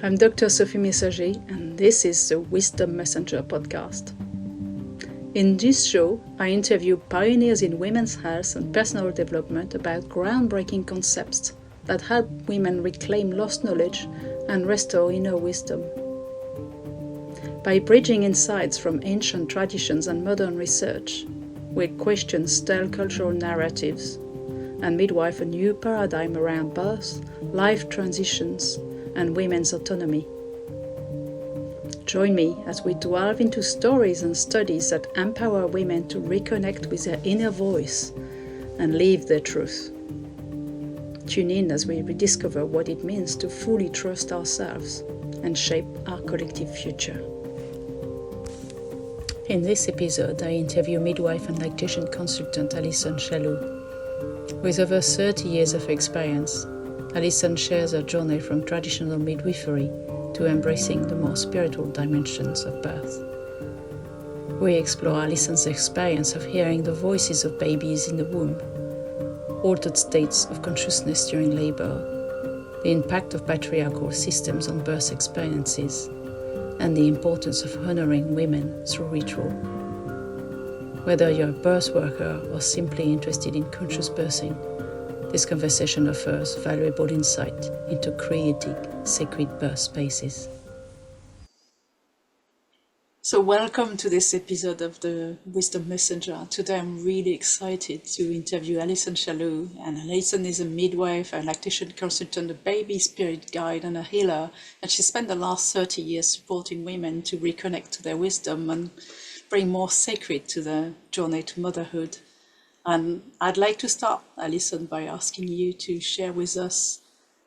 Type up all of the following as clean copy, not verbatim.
I'm Dr. Sophie Messager, and this is the Wisdom Messenger podcast. In this show, I interview pioneers in women's health and personal development about groundbreaking concepts that help women reclaim lost knowledge and restore inner wisdom. By bridging insights from ancient traditions and modern research, we question stale cultural narratives and midwife a new paradigm around birth, life transitions, and women's autonomy. Join me as we delve into stories and studies that empower women to reconnect with their inner voice and live their truth. Tune in as we rediscover what it means to fully trust ourselves and shape our collective future. In this episode, I interview midwife and lactation consultant Alison Shaloe. With over 30 years of experience, Alison shares her journey from traditional midwifery to embracing the more spiritual dimensions of birth. We explore Alison's experience of hearing the voices of babies in the womb, altered states of consciousness during labor, the impact of patriarchal systems on birth experiences, and the importance of honoring women through ritual. Whether you're a birth worker or simply interested in conscious birthing, this conversation offers valuable insight into creating sacred birth spaces. So welcome to this episode of the Wisdom Messenger. Today I'm really excited to interview Alison Shaloe. And Alison is a midwife, a lactation consultant, a baby spirit guide and a healer. And she spent the last 30 years supporting women to reconnect to their wisdom and bring more sacred to their journey to motherhood. And I'd like to start, Alison, by asking you to share with us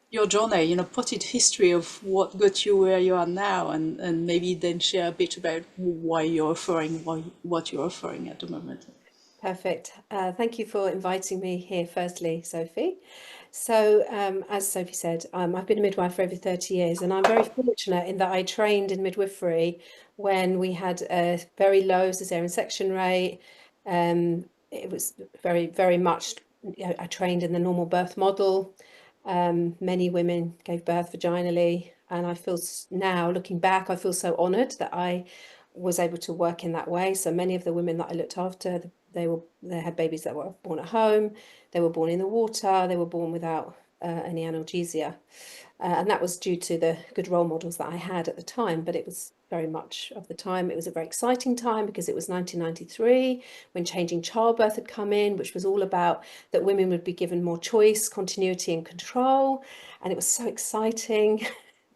your journey, potted history of what got you where you are now, and maybe then share a bit about what you're offering at the moment. Perfect. Thank you for inviting me here, firstly, Sophie. So, as Sophie said, I've been a midwife for over 30 years, and I'm very fortunate in that I trained in midwifery when we had a very low cesarean section rate. It was very, very much, I trained in the normal birth model. Many women gave birth vaginally, and I feel now, looking back, I feel so honoured that I was able to work in that way. So many of the women that I looked after, they had babies that were born at home, they were born in the water, they were born without any analgesia. And that was due to the good role models that I had at the time. But it was very much of the time, it was a very exciting time because it was 1993 when changing childbirth had come in, which was all about that women would be given more choice, continuity and control. And it was so exciting.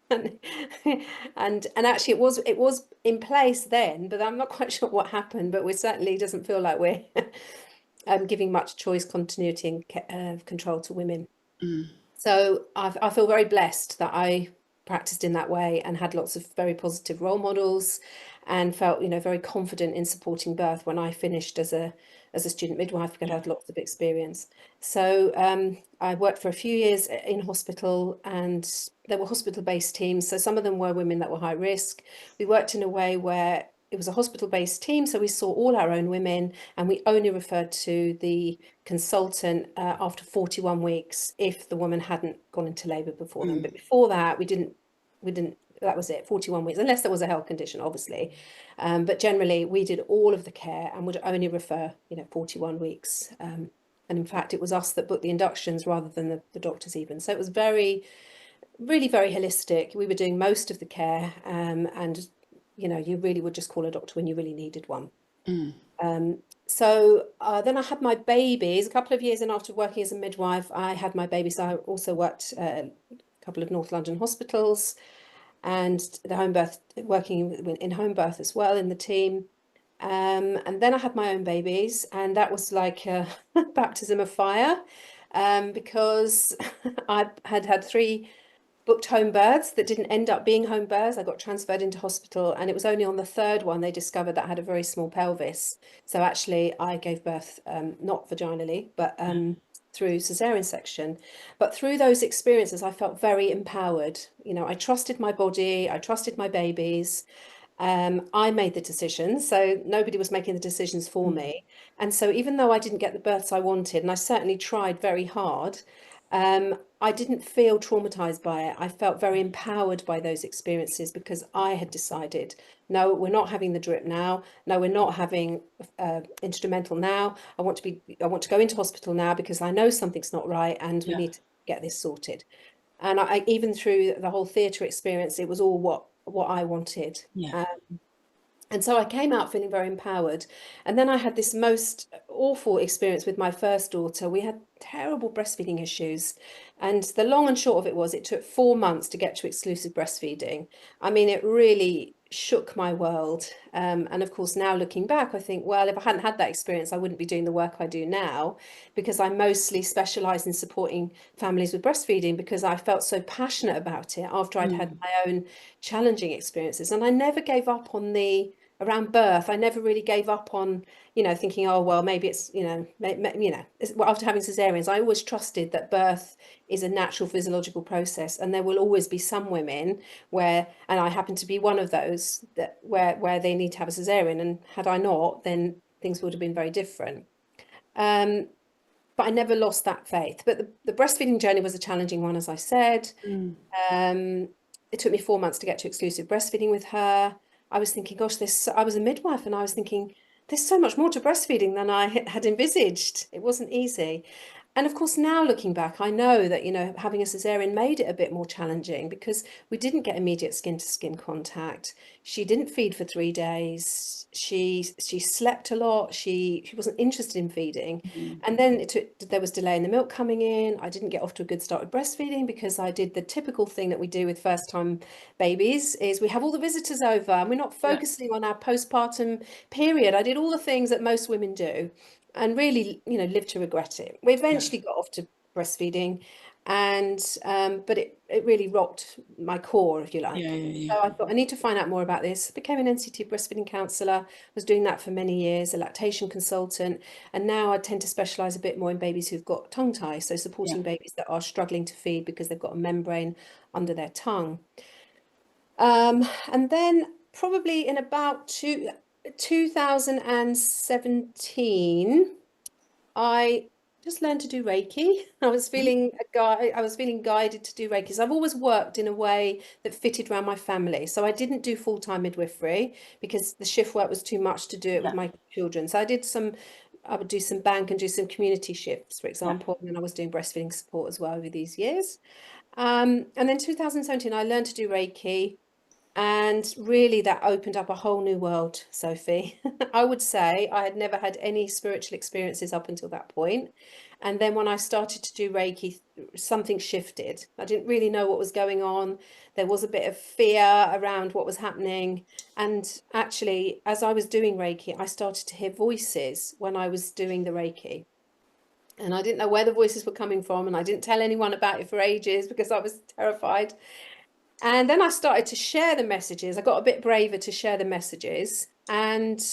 and actually it was in place then, but I'm not quite sure what happened. But we certainly doesn't feel like we're giving much choice, continuity and control to women. So I feel very blessed that I practiced in that way and had lots of very positive role models and felt, very confident in supporting birth when I finished as a student midwife, because I had lots of experience. So I worked for a few years in hospital, and there were hospital-based teams. So some of them were women that were high risk. We worked in a way where it was a hospital-based team, so we saw all our own women, and we only referred to the consultant after 41 weeks if the woman hadn't gone into labour before then. But before that, we didn't. That was it, 41 weeks, unless there was a health condition, obviously. But generally, we did all of the care and would only refer, 41 weeks. And in fact, it was us that booked the inductions rather than the doctors even. So it was really very holistic. We were doing most of the care, and you really would just call a doctor when you really needed one. So then I had my babies a couple of years in. After working as a midwife, I had my babies. So I also worked a couple of North London hospitals and the home birth, working in home birth as well in the team. And then I had my own babies, and that was like a baptism of fire, because I had 3 booked home births that didn't end up being home births. I got transferred into hospital, and it was only on the 3rd one they discovered that I had a very small pelvis. So actually I gave birth not vaginally, but through cesarean section. But through those experiences, I felt very empowered. I trusted my body, I trusted my babies. I made the decisions, so nobody was making the decisions for me. And so even though I didn't get the births I wanted, and I certainly tried very hard, I didn't feel traumatized by it. I felt very empowered by those experiences because I had decided, no, we're not having the drip now. No, we're not having instrumental now. I want to go into hospital now because I know something's not right and we Yeah. need to get this sorted. And I even through the whole theatre experience, it was all what I wanted. Yeah. And so I came out feeling very empowered. And then I had this most awful experience with my first daughter. We had terrible breastfeeding issues. And the long and short of it was it took 4 months to get to exclusive breastfeeding. I mean, it really shook my world. And of course, now looking back, I think, well, if I hadn't had that experience, I wouldn't be doing the work I do now because I mostly specialise in supporting families with breastfeeding because I felt so passionate about it after I'd had my own challenging experiences. And I never gave up on the around birth. I never really gave up on, thinking, oh, well, maybe it's, well, after having cesareans, I always trusted that birth is a natural physiological process. And there will always be some women where, and I happen to be one of those, that where they need to have a cesarean. And had I not, then things would have been very different. But I never lost that faith. But the breastfeeding journey was a challenging one, as I said. It took me 4 months to get to exclusive breastfeeding with her. I was thinking, gosh, I was a midwife and I was thinking, there's so much more to breastfeeding than I had envisaged. It wasn't easy. And of course, now looking back, I know that, having a cesarean made it a bit more challenging because we didn't get immediate skin to skin contact. She didn't feed for 3 days. She slept a lot. She wasn't interested in feeding. And then there was delay in the milk coming in. I didn't get off to a good start with breastfeeding because I did the typical thing that we do with first time babies is we have all the visitors over and we're not Yeah. focusing on our postpartum period. I did all the things that most women do and really, live to regret it. We eventually got off to breastfeeding, and but it really rocked my core, if you like. Yeah. So I thought I need to find out more about this. Became an NCT breastfeeding counsellor. Was doing that for many years, a lactation consultant, and now I tend to specialise a bit more in babies who've got tongue ties, so supporting babies that are struggling to feed because they've got a membrane under their tongue. And then probably in about 2017, I just learned to do Reiki. I was feeling guided to do Reiki. So I've always worked in a way that fitted around my family. So I didn't do full-time midwifery because the shift work was too much to do it with my children. So I would do some bank and do some community shifts, for example. And then I was doing breastfeeding support as well over these years. And then 2017, I learned to do Reiki. And really, that opened up a whole new world, Sophie. I would say I had never had any spiritual experiences up until that point. And then when I started to do Reiki, something shifted. I didn't really know what was going on. There was a bit of fear around what was happening. And actually, as I was doing Reiki, I started to hear voices when I was doing the Reiki. And I didn't know where the voices were coming from. And I didn't tell anyone about it for ages because I was terrified. And then I started to share the messages. I got a bit braver to share the messages. And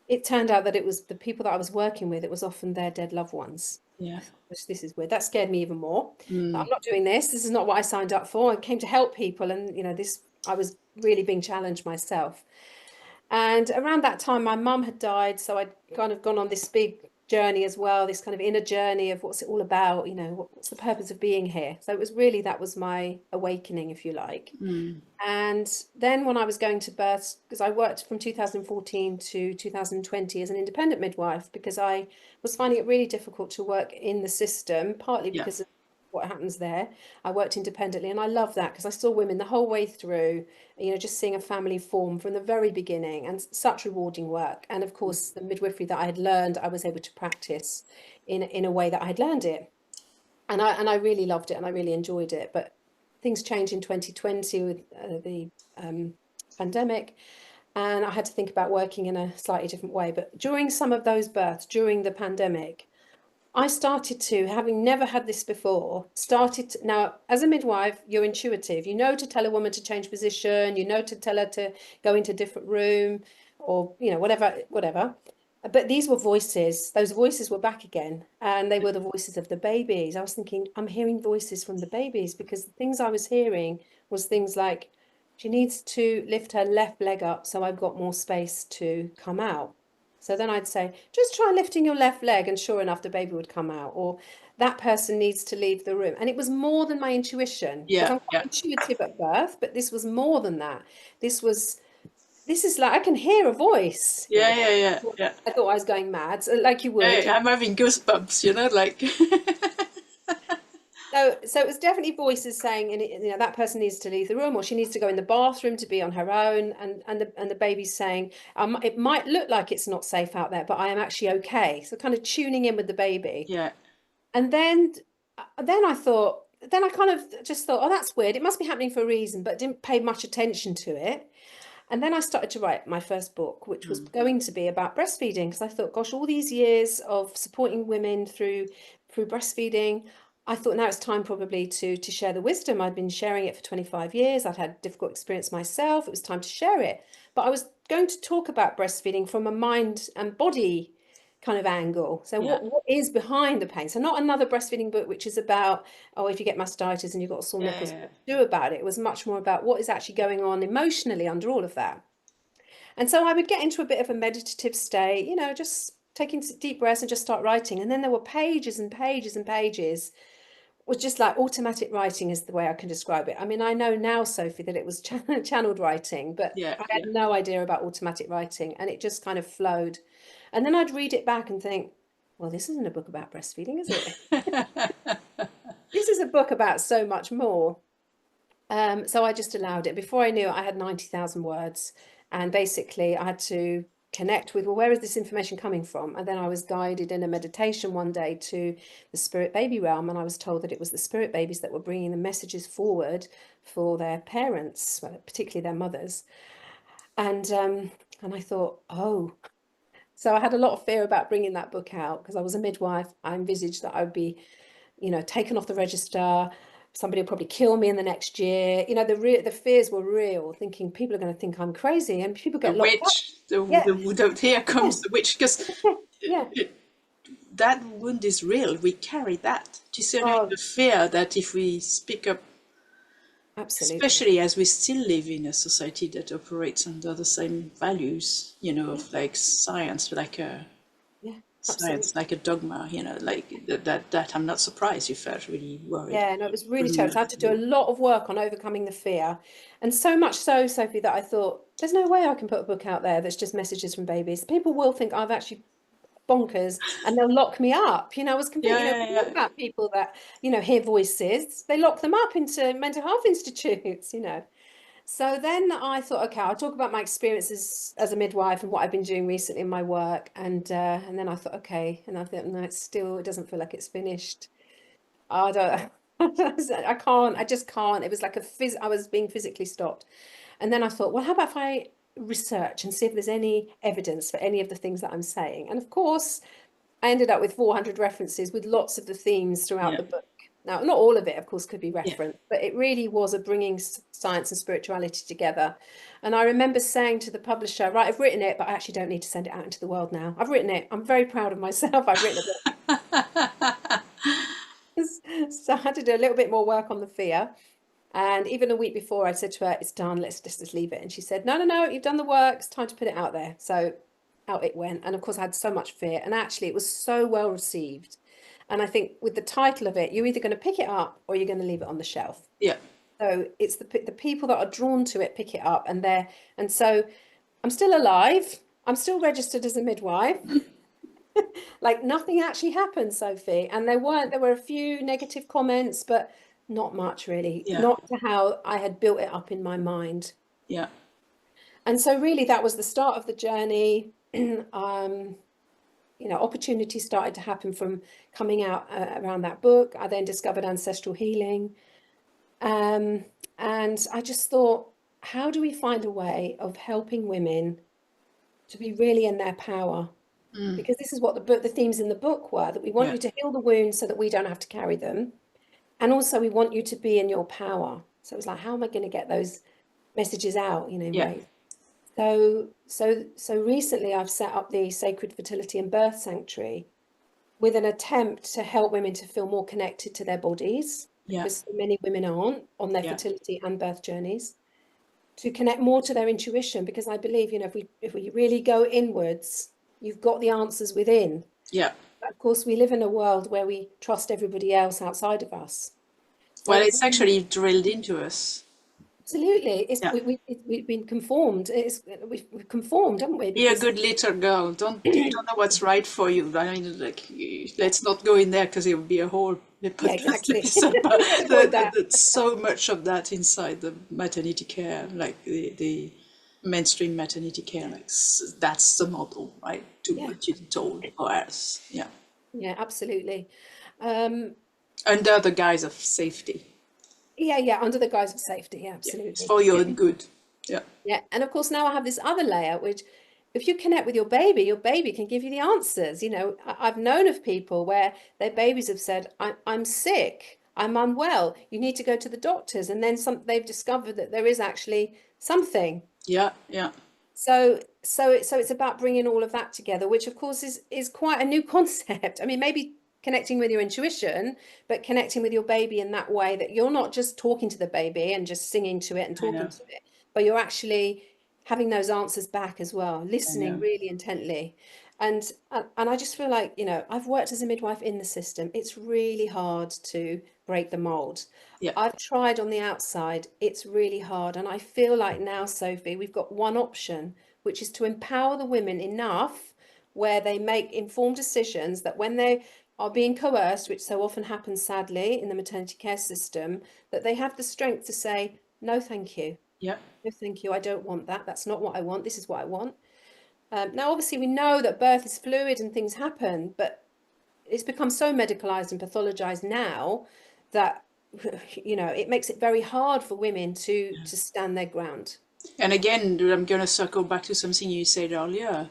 it turned out that it was the people that I was working with, it was often their dead loved ones. Yeah. I thought, this is weird. That scared me even more. I'm not doing this. This is not what I signed up for. I came to help people. And, I was really being challenged myself. And around that time, my mum had died. So I'd kind of gone on this big journey as well, this kind of inner journey of what's it all about, what's the purpose of being here. So that was my awakening, if you like. And then when I was going to birth, because I worked from 2014 to 2020 as an independent midwife, because I was finding it really difficult to work in the system, partly because of what happens there. I worked independently and I love that because I saw women the whole way through, just seeing a family form from the very beginning, and such rewarding work. And of course, the midwifery that I had learned, I was able to practice in a way that I had learned it. And I really loved it and I really enjoyed it. But things changed in 2020 with the pandemic. And I had to think about working in a slightly different way. But during some of those births, during the pandemic, I started to, having never had this before, now, as a midwife, you're intuitive. You know to tell a woman to change position, you know to tell her to go into a different room or, whatever. But these were voices. Those voices were back again, and they were the voices of the babies. I was thinking, I'm hearing voices from the babies because the things I was hearing was things like, she needs to lift her left leg up so I've got more space to come out. So then I'd say, just try lifting your left leg, and sure enough, the baby would come out. Or that person needs to leave the room. And it was more than my intuition, because Yeah, I'm yeah, quite intuitive at birth, but this was more than that. This is like, I can hear a voice, you know. yeah. I thought I was going mad, so like you would. Hey, I'm having goosebumps, you know, like. So it was definitely voices saying, you know, that person needs to leave the room, or she needs to go in the bathroom to be on her own, and the baby's saying, it might look like it's not safe out there, but I am actually okay. So kind of tuning in with the baby. Yeah, And then I thought, then I kind of just thought, oh, that's weird. It must be happening for a reason, but didn't pay much attention to it. And then I started to write my first book, which was going to be about breastfeeding, because I thought, gosh, all these years of supporting women through breastfeeding, I thought now it's time probably to share the wisdom. I'd been sharing it for 25 years. I'd had difficult experience myself. It was time to share it. But I was going to talk about breastfeeding from a mind and body kind of angle. So yeah, what is behind the pain? So not another breastfeeding book, which is about, oh, if you get mastitis and you've got sore nipples, yeah, what to do about it. It was much more about what is actually going on emotionally under all of that. And so I would get into a bit of a meditative state, you know, just taking deep breaths and just start writing. And then there were pages and pages and pages. It was just like automatic writing is the way I can describe it. I mean, I know now, Sophie, that it was channeled writing, but yeah, I had no idea about automatic writing, and it just kind of flowed. And then I'd read it back and think, well, this isn't a book about breastfeeding, is it? This is a book about so much more. So I just allowed it. Before I knew it, I had 90,000 words. And basically, I had to connect with, well, where is this information coming from? And then I was guided in a meditation one day to the spirit baby realm. And I was told that it was the spirit babies that were bringing the messages forward for their parents, well, particularly their mothers. And I thought, oh. So I had a lot of fear about bringing that book out, because I was a midwife. I envisaged that I would be, you know, taken off the register. Somebody will probably kill me in the next year. You know, the fears were real, thinking people are going to think I'm crazy, and people the get locked up. witch, Yeah, here comes the witch, because yeah. that wound is real. We carry that. Do you see what I mean? Oh, The fear that if we speak up, absolutely. especially as we still live in a society that operates under the same values, you know, of like science, like a Yeah, science, absolutely. like a dogma, you know, like that I'm not surprised you felt really worried. Yeah, no, it was really Bringing terrible. that So I had to do a forward. lot of work on overcoming the fear. And so much so, Sophie, that I thought, there's no way I can put a book out there that's just messages from babies. People will think I've actually bonkers, and they'll lock me up. You know, I was completely, Yeah, you know, yeah, we yeah. talk about people that, you know, hear voices, they lock them up into mental health institutes, you know. So then I thought, okay, I'll talk about my experiences as a midwife and what I've been doing recently in my work. And then I thought, okay, and I thought, no, it doesn't feel like it's finished. I don't, I can't, I just can't. It was like I was being physically stopped. And then I thought, well, how about if I research and see if there's any evidence for any of the things that I'm saying? And of course, I ended up with 400 references with lots of the themes throughout Yeah, the book. Now, not all of it, of course, could be yeah, referenced, but it really was a bringing science and spirituality together. And I remember saying to the publisher, right, I've written it, but I actually don't need to send it out into the world now. I've written it. I'm very proud of myself. I've written a book. So I had to do a little bit more work on the fear. And even a week before, I said to her, it's done, let's just leave it. And she said, no, no, no, you've done the work. It's time to put it out there. So out it went. And of course, I had so much fear. And actually, it was so well received. And I think with the title of it, you're either going to pick it up or you're going to leave it on the shelf. yeah, So it's the people that are drawn to it pick it up. And so I'm still alive. I'm still registered as a midwife. Like nothing actually happened, Sophie. And there were a few negative comments, but not much really, yeah, not to how I had built it up in my mind. yeah, And so really that was the start of the journey. You know, opportunities started to happen from coming out around that book. I then discovered ancestral healing. And I just thought, how do we find a way of helping women to be really in their power? Because this is what the themes in the book were, that we want yeah, you to heal the wounds so that we don't have to carry them. And also we want you to be in your power. So it was like, how am I going to get those messages out, you know, in yeah, ways? So recently I've set up the Sacred Fertility and Birth Sanctuary with an attempt to help women to feel more connected to their bodies, yeah, because so many women aren't on their yeah, fertility and birth journeys, to connect more to their intuition. Because I believe, you know, if we really go inwards, you've got the answers within. Yeah. But of course, we live in a world where we trust everybody else outside of us. Well, So it's actually drilled into us. absolutely, Yeah. we've been conformed. We've conformed, haven't we? Be a Because good little girl. You don't know what's right for you. I mean, like, let's not go in there because it would be a whole podcast exactly. episode. But Avoid that. there's so much of that inside the maternity care, like the mainstream maternity care. Like that's the model, right? Do Yeah. what you're told, or else. Yeah. Yeah, absolutely. Um, Under the guise of safety. yeah, under the guise of safety. Yeah, Yeah. It's absolutely. for your own good. Yeah. Yeah, and of course now I have this other layer, which if you connect with your baby can give you the answers. You know, I've known of people where their babies have said, I'm sick, I'm unwell, you need to go to the doctors, and then they've discovered that there is actually something. Yeah. Yeah. So it's about bringing all of that together, which of course is quite a new concept. I mean, maybe connecting with your intuition, but connecting with your baby in that way that you're not just talking to the baby and just singing to it and talking to it, but you're actually having those answers back as well, listening really intently. And I just feel like, you know, I've worked as a midwife in the system. It's really hard to break the mold. Yeah. I've tried on the outside. It's really hard. And I feel like now, Sophie, we've got one option, which is to empower the women enough where they make informed decisions that when they are being coerced, which so often happens sadly in the maternity care system, that they have the strength to say, no, thank you. Yeah. No, thank you. I don't want that. That's not what I want. This is what I want. Now, obviously, we know that birth is fluid and things happen, but it's become so medicalized and pathologized now that, you know, it makes it very hard for women to stand their ground. And again, I'm going to circle back to something you said earlier.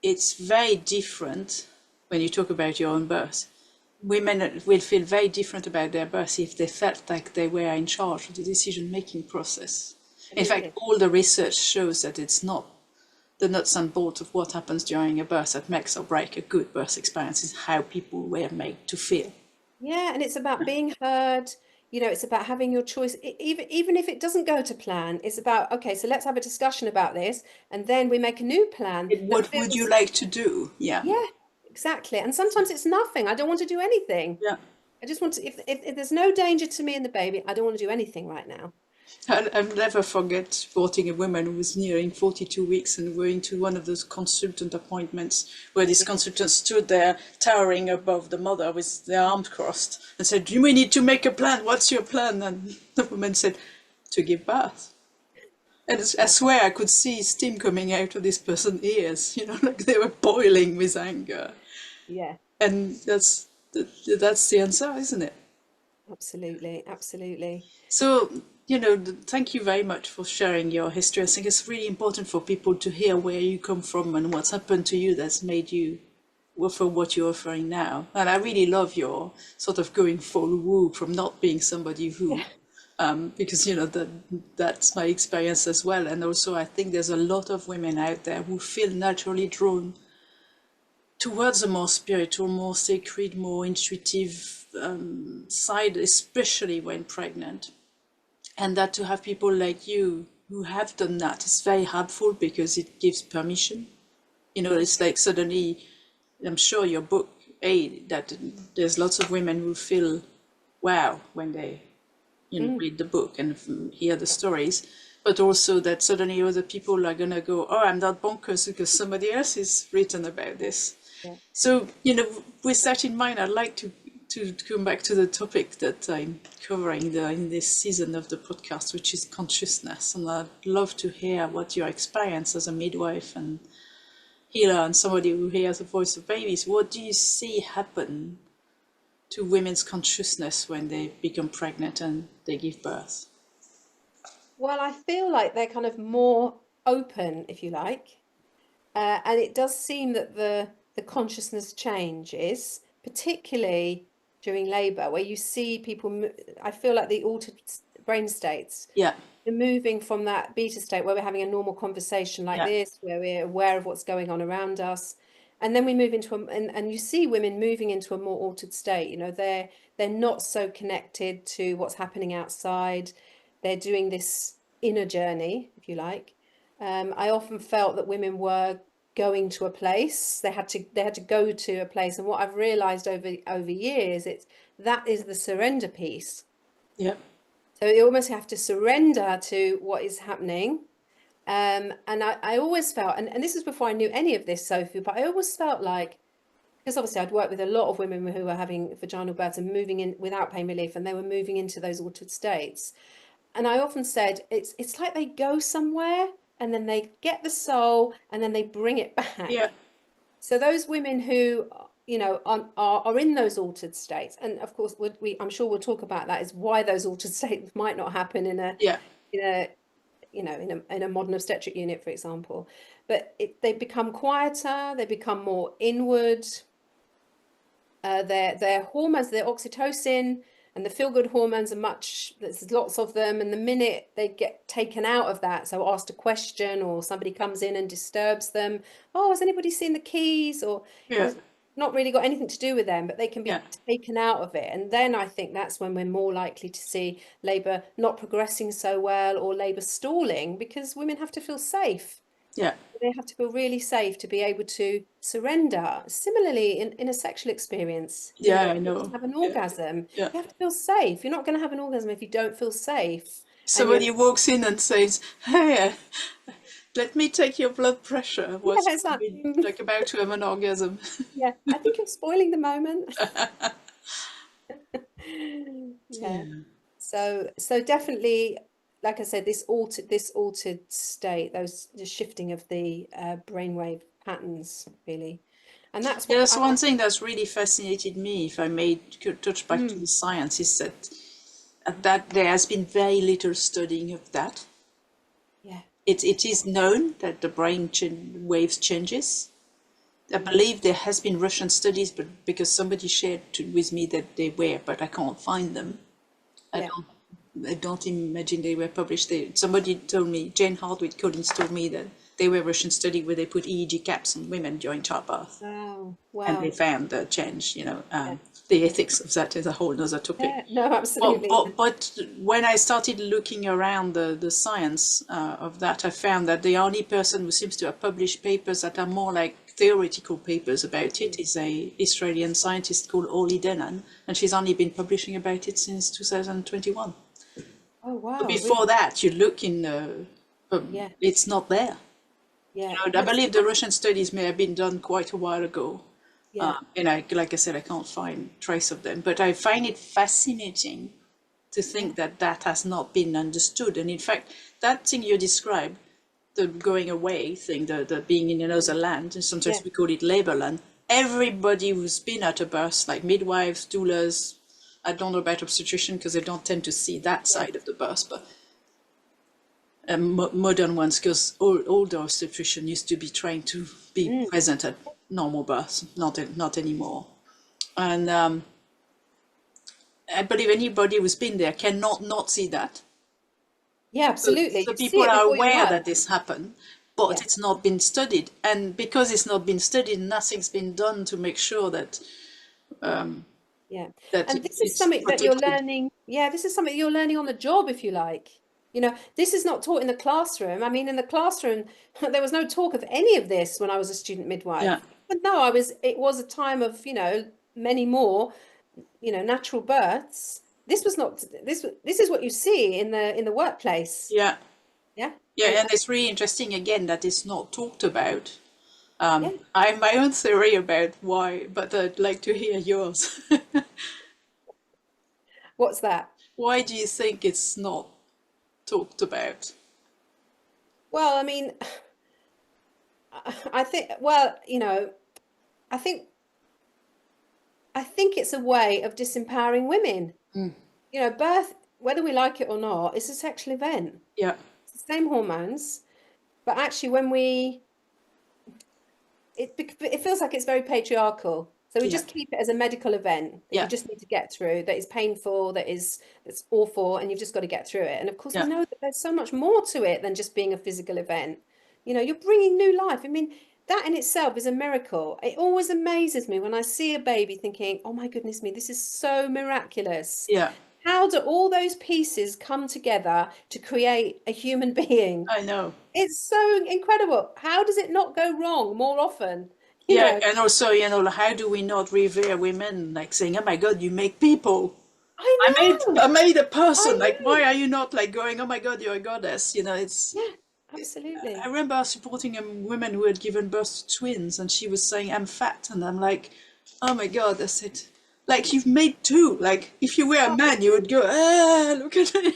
It's very different when you talk about your own birth. Women will feel very different about their birth if they felt like they were in charge of the decision-making process. In fact, all the research shows that it's not the nuts and bolts of what happens during a birth that makes or break a good birth experience. It's how people were made to feel. Yeah, and it's about being heard. You know, it's about having your choice. Even if it doesn't go to plan, it's about, okay, so let's have a discussion about this, and then we make a new plan. What would you like to do? Yeah. Yeah, exactly. And sometimes it's nothing. I don't want to do anything. Yeah. I just want to, if there's no danger to me and the baby, I don't want to do anything right now. I'll never forget supporting a woman who was nearing 42 weeks and going to one of those consultant appointments where this consultant stood there towering above the mother with their arms crossed and said, "Do we need to make a plan? What's your plan?" And the woman said, "To give birth." And I swear I could see steam coming out of this person's ears, you know, like they were boiling with anger. Yeah. And that's the answer, isn't it? Absolutely, absolutely. So, you know, thank you very much for sharing your history. I think it's really important for people to hear where you come from and what's happened to you that's made you offer what you're offering now. And I really love your sort of going full woo from not being somebody who, because, you know, that's my experience as well. And also I think there's a lot of women out there who feel naturally drawn towards a more spiritual, more sacred, more intuitive side, especially when pregnant. And that to have people like you who have done that is very helpful because it gives permission. You know, it's like suddenly, I'm sure your book, that there's lots of women who feel wow when they, you know, read the book and hear the stories, but also that suddenly other people are going to go, oh, I'm not bonkers because somebody else has written about this. Yeah. So, you know, with that in mind, I'd like to come back to the topic that I'm covering in this season of the podcast, which is consciousness. And I'd love to hear what your experience as a midwife and healer and somebody who hears the voice of babies, what do you see happen to women's consciousness when they become pregnant and they give birth? Well, I feel like they're kind of more open, if you like. And it does seem that the consciousness changes, particularly during labour, where you see people, I feel like the altered brain states. Yeah. They're moving from that beta state where we're having a normal conversation like this, where we're aware of what's going on around us. And then we move into and you see women moving into a more altered state. You know, they're not so connected to what's happening outside. They're doing this inner journey, if you like. I often felt that women were going to a place. They had to go to a place. And what I've realized over years, that is the surrender piece. Yeah. So you almost have to surrender to what is happening. And I always felt, and this is before I knew any of this, Sophie, but I always felt like, because obviously I'd worked with a lot of women who were having vaginal births and moving in without pain relief, and they were moving into those altered states. And I often said, it's like they go somewhere and then they get the soul and then they bring it back. Yeah. So those women who, you know, are in those altered states, and of course I'm sure we'll talk about that, is why those altered states might not happen in a in a modern obstetric unit, for example. But they become quieter, they become more inward. Their hormones, their oxytocin and the feel-good hormones there's lots of them, and the minute they get taken out of that, so asked a question or somebody comes in and disturbs them, oh, has anybody seen the keys? Or it's not really got anything to do with them, but they can be taken out of it. And then I think that's when we're more likely to see labour not progressing so well, or labour stalling, because women have to feel safe. Yeah. They have to feel really safe to be able to surrender. Similarly, in a sexual experience, I know. to have an orgasm, Yeah. you have to feel safe. You're not going to have an orgasm if you don't feel safe. Somebody walks in and says, "Hey, let me take your blood pressure." Like about to have an orgasm. Yeah, I think you're spoiling the moment. So definitely, like I said, this altered state, the shifting of the brainwave patterns, really. And that's what that's one thing that's really fascinated me, if I may touch back to the science, is that there has been very little studying of that. Yeah. It is known that the brain waves changes. I believe there has been Russian studies, but because somebody shared with me that they were, but I can't find them. I don't imagine they were published. Somebody told me, Jane Hardwick Collins told me that they were Russian study where they put EEG caps on women during childbirth. Wow. And they found the change, the ethics of that is a whole other topic. Yeah, no, absolutely. But when I started looking around the science of that, I found that the only person who seems to have published papers that are more like theoretical papers about it is a Israeli scientist called Orly Denan, and she's only been publishing about it since 2021. Oh, wow. But before that, you look in, it's not there. Yeah. I believe the Russian studies may have been done quite a while ago. And like I said, I can't find trace of them, but I find it fascinating to think that has not been understood. And in fact, that thing you described, the going away thing, the being in another land, and sometimes we call it labor land. Everybody who's been at a birth, like midwives, doulas, I don't know about obstetrician because they don't tend to see that side of the birth, but modern ones, because older obstetrician used to be trained to be present at normal births, not anymore. And I believe anybody who's been there cannot not see that. Yeah, absolutely. So people are aware that this happened, but it's not been studied. And because it's not been studied, nothing's been done to make sure that and this is something that you're learning. Yeah, this is something you're learning on the job, if you like. This is not taught in the classroom. I mean, in the classroom, there was no talk of any of this when I was a student midwife. Yeah. But no, it was a time of, many more, natural births. This was not, this is what you see in the workplace. Yeah. Yeah. Yeah, and it's really interesting, again, that it's not talked about. I have my own theory about why, but I'd like to hear yours. What's that? Why do you think it's not talked about? Well, I mean, I think, I think it's a way of disempowering women. Birth, whether we like it or not, is a sexual event. Yeah. It's the same hormones, but actually when it feels like it's very patriarchal. So we just keep it as a medical event that you just need to get through, that is painful, that's awful, and you've just got to get through it. And of course, we know that there's so much more to it than just being a physical event. You're bringing new life. I mean, that in itself is a miracle. It always amazes me when I see a baby thinking, oh my goodness me, this is so miraculous. Yeah. how do all those pieces come together to create a human being? I know. It's so incredible. How does it not go wrong more often? You Yeah, know, and also, how do we not revere women, like saying, "Oh my God, you make people. I know, I made a I person. Like, know. why are you not like going, oh my God, you're a goddess?" Yeah, I absolutely. remember supporting a woman who had given birth to twins, and she was saying, "I'm fat," and I'm like, "Oh my God," I said, like, you've made two. Like, if you were a Oh, man, you would go, look at me.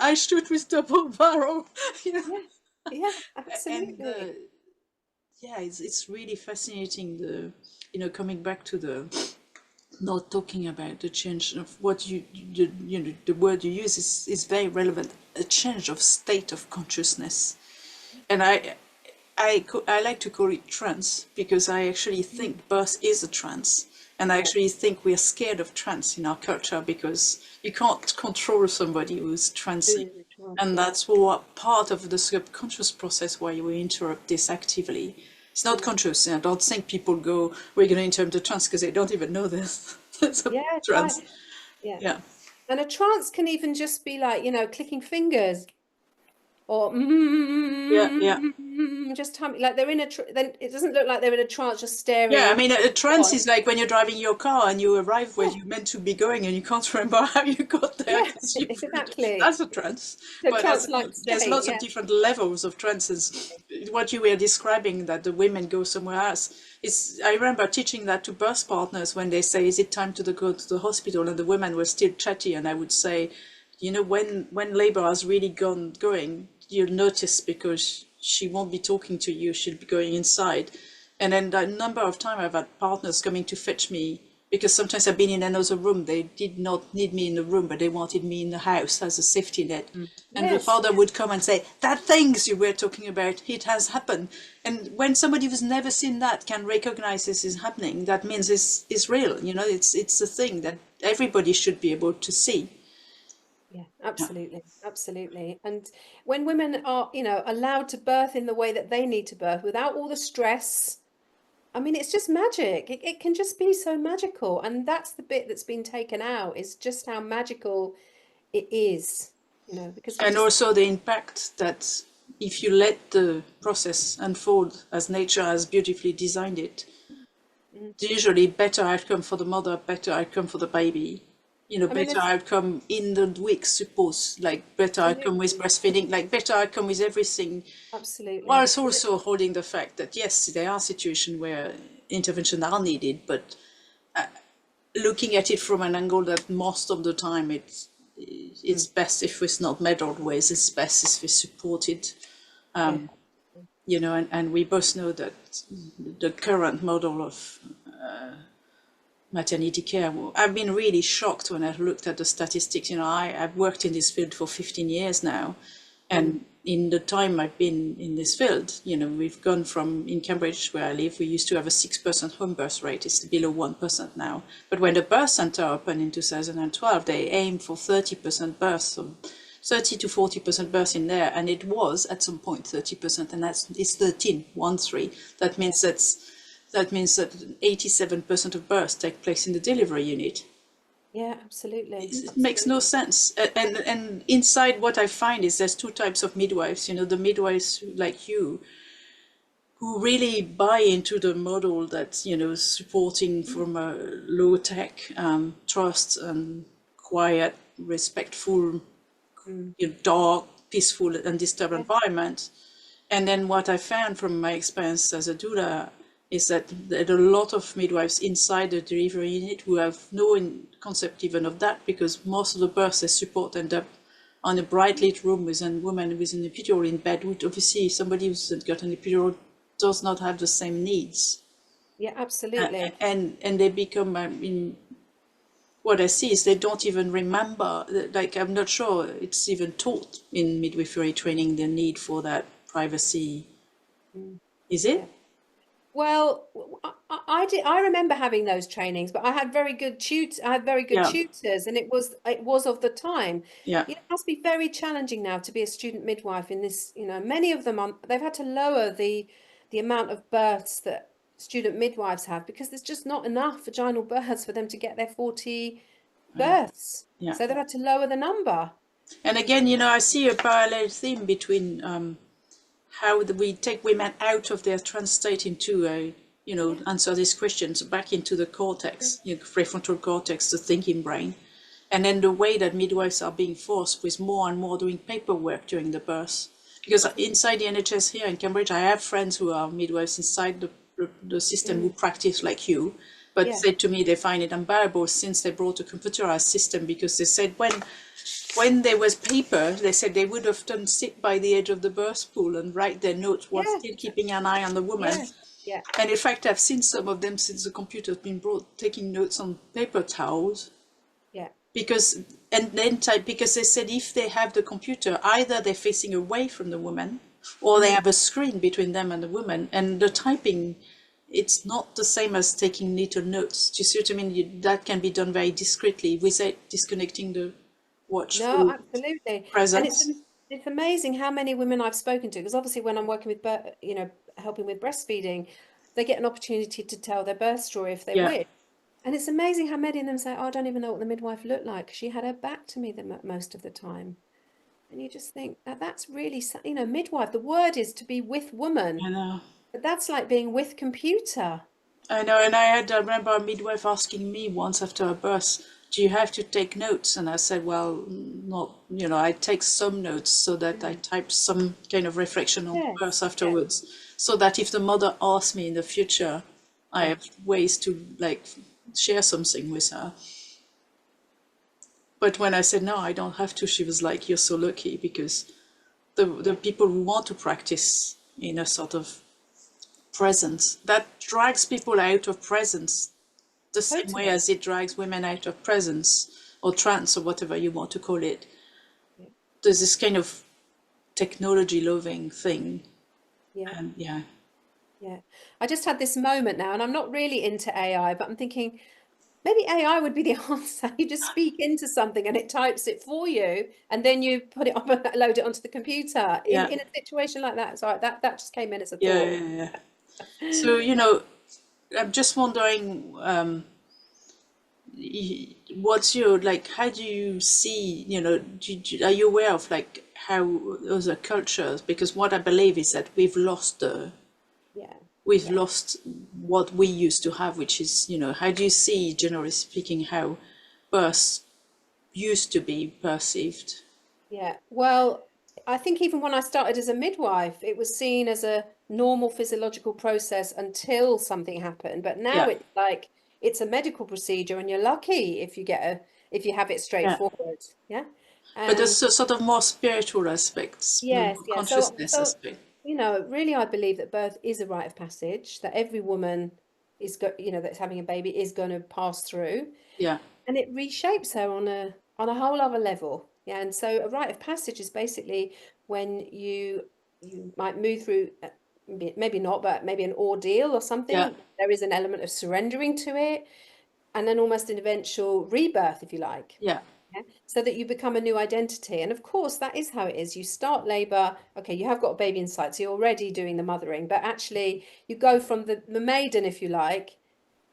I shoot with double barrel. you know. yeah, yeah, And absolutely. yeah, it's really fascinating. Coming back to the not talking about the change of what the word you use is very relevant. A change of state of consciousness, and I like to call it trance because I actually think birth is a trance. And I Yeah, actually think we're scared of trance in our culture because you can't control somebody who's trancing. doing the trance, And yeah. that's what part of the subconscious process why we interrupt this actively. It's not conscious. I don't think people go, we're going to interrupt the trance because they don't even know this. There's a Yeah, trance. yeah. Yeah. And a trance can even just be like, clicking fingers or Yeah. Yeah. just humming. Like they're in then it doesn't look like they're in a trance, just Yeah, I staring mean, a trance on. is like when you're driving your car and you arrive where Yeah, you're meant to be going and you can't remember how you got there yeah, because you exactly. that's a trance. The But trance-like there's state, lots of yeah. different levels of trances. What you were describing, that the women go somewhere else, is I remember teaching that to birth partners when they say, "Is it time to go to the hospital?" And the women were still chatty, and I would say, when labor has really going, you'll notice because she won't be talking to you, she'll be going inside. And then a number of times I've had partners coming to fetch me because sometimes I've been in another room. They did not need me in the room, but they wanted me in the house as a safety net. And the Yes, father would come and say, "That things you were talking about, it has happened." And when somebody who's never seen that can recognize this is happening, that means it's real. It's a thing that everybody should be able to see. yeah, Yeah. absolutely, absolutely. And when women are, allowed to birth in the way that they need to birth without all the stress, I mean, it's just magic. It can just be so magical. And that's the bit that's been taken out, is just how magical it is, because we And just, also the impact that if you let the process unfold as nature has beautifully designed it, mm. usually better outcome for the mother, better outcome for the baby. I mean, Better outcome in the week, suppose, like better outcome with absolutely, breastfeeding, like better outcome with everything, absolutely. whilst also holding the fact that yes, there are situations where intervention are needed, but looking at it from an angle that most of the time it's Mm. best if it's not meddled with, it's best if it's supported. Yeah. And we both know that the current model of maternity care, I've been really shocked when I've looked at the statistics. I've worked in this field for 15 years now, Mm. and in the time I've been in this field, we've gone from, in Cambridge where I live, we used to have a 6% home birth rate. It's below 1% now. But when the birth centre opened in 2012, they aimed for 30% births, so 30 to 40% births in there, and it was at some point 30%, and it's 13, 1-3. That means that 87% of births take place in the delivery unit. Yeah, absolutely. It makes no Absolutely. sense. And inside what I find is there's two types of midwives. The midwives like you who really buy into the model that supporting from a low tech, trust and quiet, respectful, Mm. dark, peaceful, undisturbed Yeah. environment. And then what I found from my experience as a doula is that there are a lot of midwives inside the delivery unit who have no concept even of that, because most of the births they support end up on a bright lit room with a woman with an epidural in bed, which obviously somebody who's got an epidural does not have the same needs. Yeah, absolutely. And they become, what I see is they don't even remember, like I'm not sure it's even taught in midwifery training, the need for that privacy. Mm. Is it? Yeah. Well, I did. I remember having those trainings, but I had very good Yeah, tutors, and it was of the time. yeah, It must be very challenging now to be a student midwife in this. Many of them they've had to lower the amount of births that student midwives have, because there's just not enough vaginal births for them to get their 40 births. Yeah. So they've had to lower the number. And again, I see a parallel theme between how we take women out of their trance state into answer these questions back into the cortex, prefrontal cortex, the thinking brain. And then the way that midwives are being forced with more and more doing paperwork during the birth. Because inside the NHS here in Cambridge, I have friends who are midwives inside the system who practice like you, but said to me they find it unbearable since they brought a computerized system, because they said when there was paper, they said they would often sit by the edge of the birth pool and write their notes while still keeping an eye on the woman. Yeah. And in fact, I've seen some of them since the computer's been brought taking notes on paper towels. Yeah. Because they said if they have the computer, either they're facing away from the woman or they have a screen between them and the woman, and the typing, it's not the same as taking little notes. Do you see what I mean? That can be done very discreetly without disconnecting the watchful absolutely. presence. And it's amazing how many women I've spoken to, because obviously when I'm working with helping with breastfeeding, they get an opportunity to tell their birth story if they wish. And it's amazing how many of them say, "Oh, I don't even know what the midwife looked like. She had her back to me most of the time." And you just think that's really, midwife, the word is to be with woman. I know. But that's like being with computer. I know. And I remember a midwife asking me once after a birth, "Do you have to take notes?" And I said, "Well, not, I take some notes so that I type some kind of reflection on the birth afterwards, so that if the mother asks me in the future, I have ways to share something with her." But when I said, "No, I don't have to," she was like, "You're so lucky," because the people who want to practice in a sort of presence, that drags people out of presence the same way as it drags women out of presence or trance or whatever you want to call it. There's this kind of technology loving thing. And I just had this moment now, and I'm not really into AI, but I'm thinking maybe AI would be the answer. You just speak into something and it types it for you, and then you put it up and load it onto the computer in a situation like that. So that just came in as a thought. So, I'm just wondering, what's your, how do you see, are you aware of how other cultures, because what I believe is that we've lost lost what we used to have, which is, how do you see, generally speaking, how birth used to be perceived? Yeah, well, I think even when I started as a midwife, it was seen as a normal physiological process until something happened. But now it's like it's a medical procedure, and you're lucky if you have it straightforward. Yeah. But there's a sort of more spiritual aspects, more consciousness aspect. Really, I believe that birth is a rite of passage, that every woman that's having a baby is going to pass through. Yeah. And it reshapes her on a whole other level. Yeah. And so a rite of passage is basically when you might move through, maybe not, but maybe an ordeal or something. Yeah. There is an element of surrendering to it, and then almost an eventual rebirth, if you like. Yeah. So that you become a new identity. And of course, that is how it is. You start labor. Okay, you have got a baby inside, so you're already doing the mothering, but actually you go from the maiden, if you like,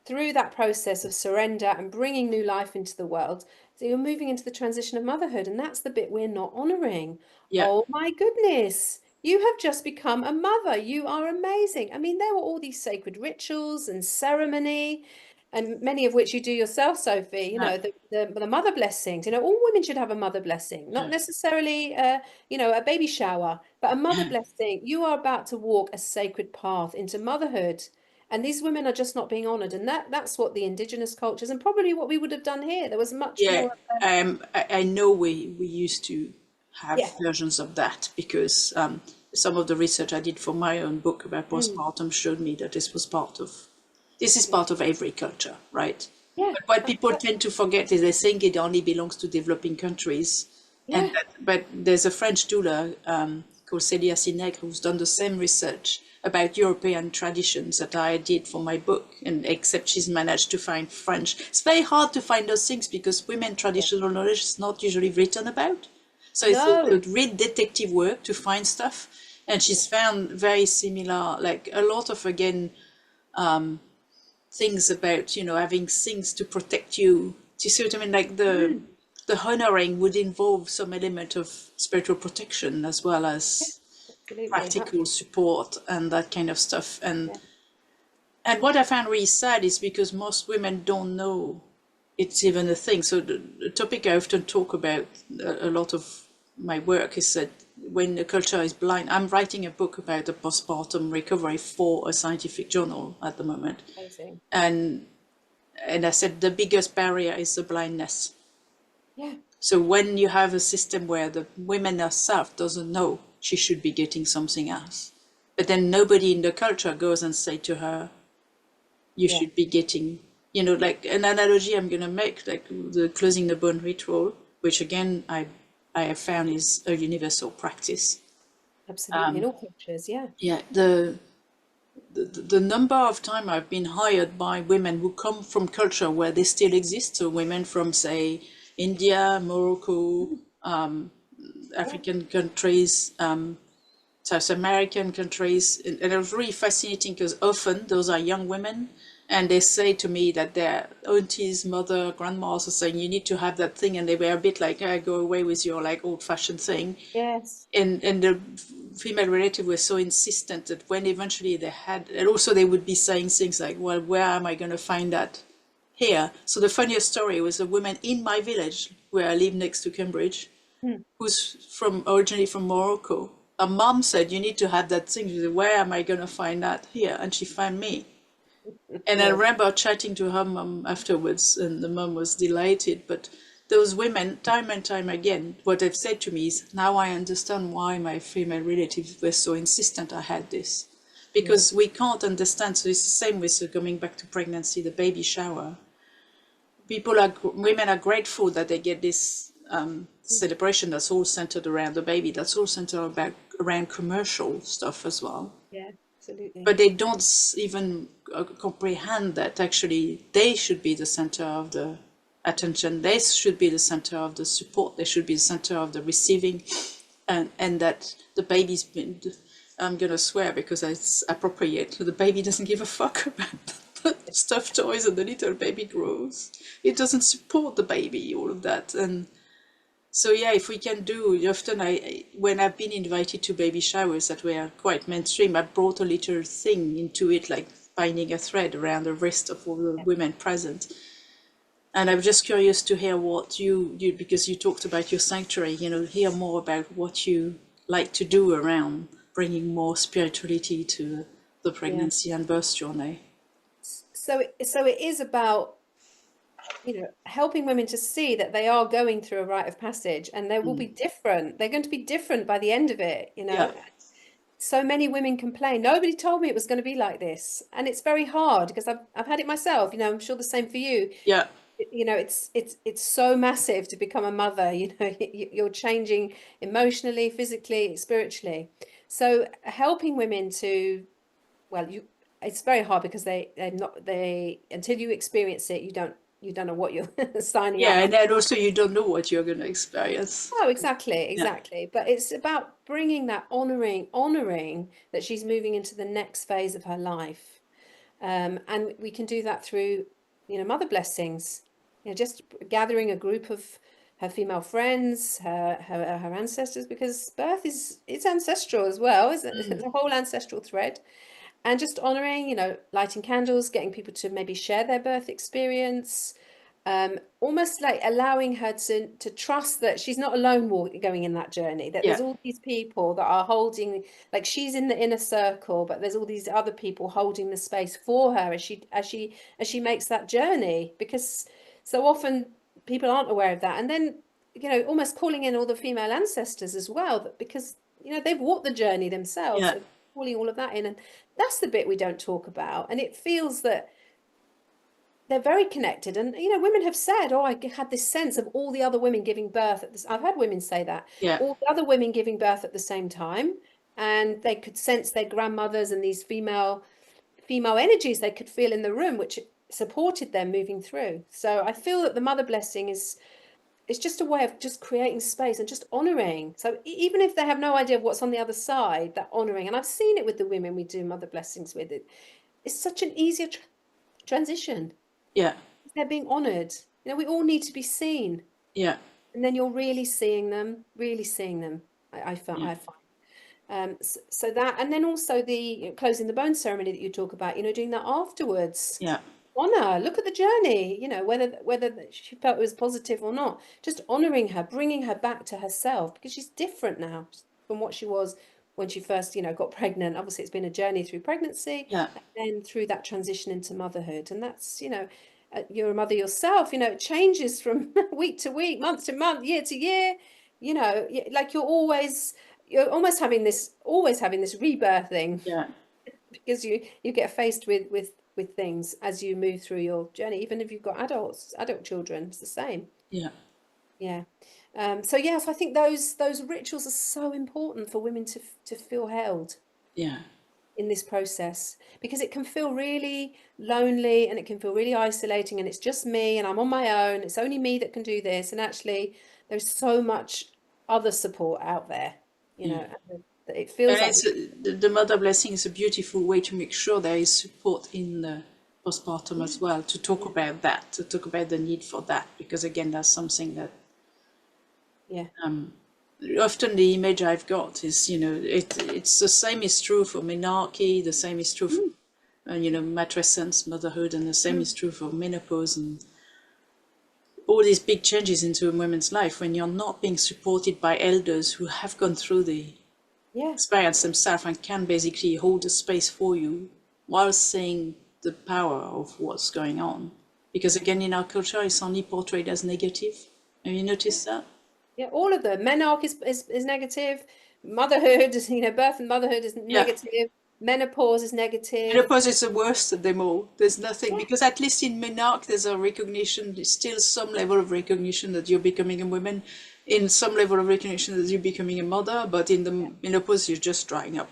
through that process of surrender and bringing new life into the world. So you're moving into the transition of motherhood, and that's the bit we're not honoring. Yeah. Oh my goodness, you have just become a mother. You are amazing. I mean, there were all these sacred rituals and ceremony, and many of which you do yourself, Sophie. The mother blessings. All women should have a mother blessing, not necessarily a baby shower, but a mother blessing. You are about to walk a sacred path into motherhood. And these women are just not being honoured, and that's what the indigenous cultures, and probably what we would have done here. There was much more. I know we used to have versions of that, because some of the research I did for my own book about postpartum showed me that this is part of every culture, right? Yeah. But what people tend to forget is they think it only belongs to developing countries. Yeah. But there's a French doula called Célia Sinègre who's done the same research about European traditions that I did for my book, and except she's managed to find French. It's very hard to find those things because women traditional knowledge is not usually written about. So it's a real detective work to find stuff. And she's found very similar, a lot of, again, things about, having things to protect you Do you see what I mean? Like the honoring would involve some element of spiritual protection as well as Absolutely. practical support and that kind of stuff. Yeah. And what I found really sad is because most women don't know it's even a thing. So the topic I often talk about a lot of my work is that when the culture is blind, I'm writing a book about the postpartum recovery for a scientific journal at the moment. Amazing. And I said the biggest barrier is the blindness. Yeah. So when you have a system where the women herself doesn't know she should be getting something else, but then nobody in the culture goes and say to her, you should be getting, you know, like an analogy I'm going to make, like the closing the bone ritual, which again, I have found is a universal practice. Absolutely. In all cultures. Yeah. Yeah. The number of time I've been hired by women who come from culture where they still exist. So women from, say, India, Morocco, African countries, South American countries. And it was really fascinating because often those are young women and they say to me that their aunties, mother, grandmas are saying, you need to have that thing. And they were a bit like, go away with your like old fashioned thing. Yes. And the female relative were so insistent that when eventually they had, and also they would be saying things like, well, where am I going to find that here? So the funniest story was a woman in my village where I live next to Cambridge, who's originally from Morocco. Her mom said, you need to have that thing. She said, where am I going to find that here? And she found me. And I remember chatting to her mom afterwards, and the mom was delighted. But those women, time and time again, what they've said to me is, now I understand why my female relatives were so insistent I had this. Because we can't understand. So it's the same with coming back to pregnancy, the baby shower. Women are grateful that they get this celebration that's all centered around the baby, that's all centered around commercial stuff as well. Yeah, absolutely. But they don't even comprehend that actually they should be the center of the attention. They should be the center of the support. They should be the center of the receiving, and that the baby's been. I'm gonna swear because it's appropriate. The baby doesn't give a fuck about the stuffed toys and the little baby grows. It doesn't support the baby, all of that. And so yeah, if we can do, often when I've been invited to baby showers that were quite mainstream, I brought a little thing into it, like binding a thread around the wrist of all the women present. And I'm just curious to hear what you because you talked about your sanctuary, hear more about what you like to do around bringing more spirituality to the pregnancy and birth journey. So it is about, helping women to see that they are going through a rite of passage, and they will be different. They're going to be different by the end of it, Yeah. So many women complain, nobody told me it was going to be like this. And it's very hard because I've had it myself, I'm sure the same for you. Yeah. It's so massive to become a mother, you're changing emotionally, physically, spiritually. So helping women to, it's very hard because they until you experience it, you don't know what you're signing up. Yeah, and then also you don't know what you're going to experience. Oh, exactly. But it's about bringing that honoring that she's moving into the next phase of her life. And we can do that through, mother blessings, just gathering a group of her female friends, her ancestors, because birth it's ancestral as well, isn't it? It's a whole ancestral thread. And just honoring, lighting candles, getting people to maybe share their birth experience, almost like allowing her to trust that she's not alone going in that journey, that there's all these people that are holding, like she's in the inner circle, but there's all these other people holding the space for her as she makes that journey, because so often people aren't aware of that. And then, almost calling in all the female ancestors as well, because, they've walked the journey themselves. Yeah. So calling all of that in, and that's the bit we don't talk about. And it feels that they're very connected. And women have said, I had this sense of all the other women giving birth at this. I've had women say that, all the other women giving birth at the same time, and they could sense their grandmothers and these female energies they could feel in the room, which supported them moving through. So I feel that the mother blessing it's just a way of just creating space and just honoring. So even if they have no idea of what's on the other side, that honoring, and I've seen it with the women we do mother blessings with, it's such an easier transition. Yeah. They're being honored. You know, we all need to be seen. Yeah. And then you're really seeing them, really seeing them. I find. Yeah. So that, and then also the closing the bone ceremony that you talk about, you know, doing that afterwards. Yeah. Honor, look at the journey, you know, whether she felt it was positive or not. Just honoring her, bringing her back to herself, because she's different now from what she was when she first, you know, got pregnant. Obviously, it's been a journey through pregnancy Yeah. and then through that transition into motherhood. And that's, you know, you're a mother yourself, you know, it changes from week to week, month to month, year to year, you know, like you're always always having this rebirthing, Yeah. because you get faced with things as you move through your journey. Even if you've got adult children, it's the same. Yeah. Yeah. So yes, I think those rituals are so important for women to feel held Yeah. in this process, because it can feel really lonely and it can feel really isolating, and it's just me and I'm on my own, it's only me that can do this. And actually there's so much other support out there, you know, that it feels And like it's the mother blessing is a beautiful way to make sure there is support in the postpartum as well, to talk about that, to talk about the need for that, because again, that's something that yeah often the image I've got is, you know, it's the same is true for menarche, the same is true for, you know, matrescence, motherhood, and the same is true for menopause and all these big changes into a woman's life. When you're not being supported by elders who have gone through the experience themselves and can basically hold a space for you while seeing the power of what's going on. Because again, in our culture, it's only portrayed as negative. Have you noticed that? Yeah, all of them. Menarche is negative. Motherhood, you know, birth and motherhood is negative. Menopause is negative. Menopause is the worst of them all. There's nothing, because at least in menarche, there's a recognition, there's still some level of recognition that you're becoming a woman, in some level of recognition that you're becoming a mother, but in the menopause, you're just drying up.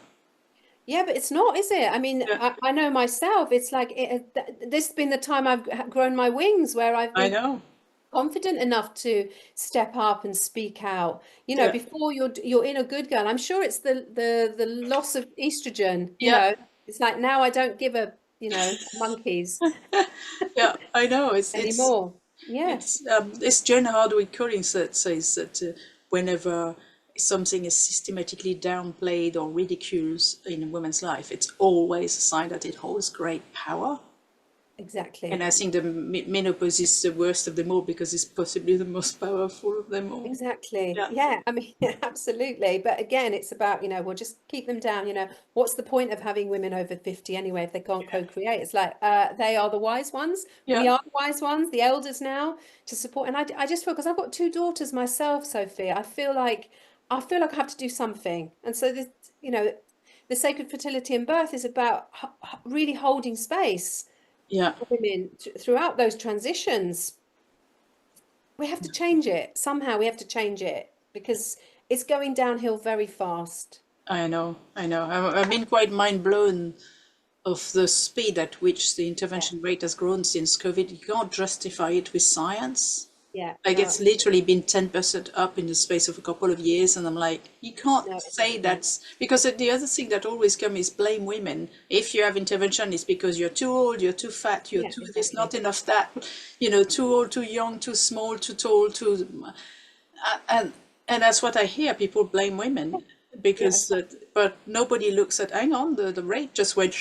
Yeah, but it's not, is it? I mean, I know myself. It's like this has been the time I've grown my wings, where I've I been know. confident enough to step up and speak out. You know, before you're in a good girl. I'm sure it's the loss of estrogen. You know, it's like now I don't give a, you know, monkeys Yeah, I know. anymore. Yeah. It's Jane Hardwick Collins that says that whenever something is systematically downplayed or ridiculed in a woman's life, it's always a sign that it holds great power. Exactly. And I think the menopause is the worst of them all, because it's possibly the most powerful of them all. Exactly. Yeah. I mean, absolutely. But again, it's about, you know, we'll just keep them down. You know, what's the point of having women over 50 anyway if they can't co-create? It's like they are the wise ones. We are the wise ones, the elders now, to support. And I just feel, because I've got 2 daughters myself, Sophie, I feel like I have to do something. And so this, you know, the sacred fertility and birth is about really holding space for women throughout those transitions. We have to change it. Somehow we have to change it, because it's going downhill very fast. I know. I've been quite mind blown of the speed at which the intervention rate has grown since COVID. You can't justify it with science. Yeah. Like it's literally been 10% up in the space of a couple of years. And I'm like, you can't say that's because the other thing that always comes is blame women. If you have intervention, it's because you're too old, you're too fat, you're too, there's not enough that, you know, too old, too young, too small, too tall, and that's what I hear. People blame women because, but nobody looks at, hang on, the rate just went,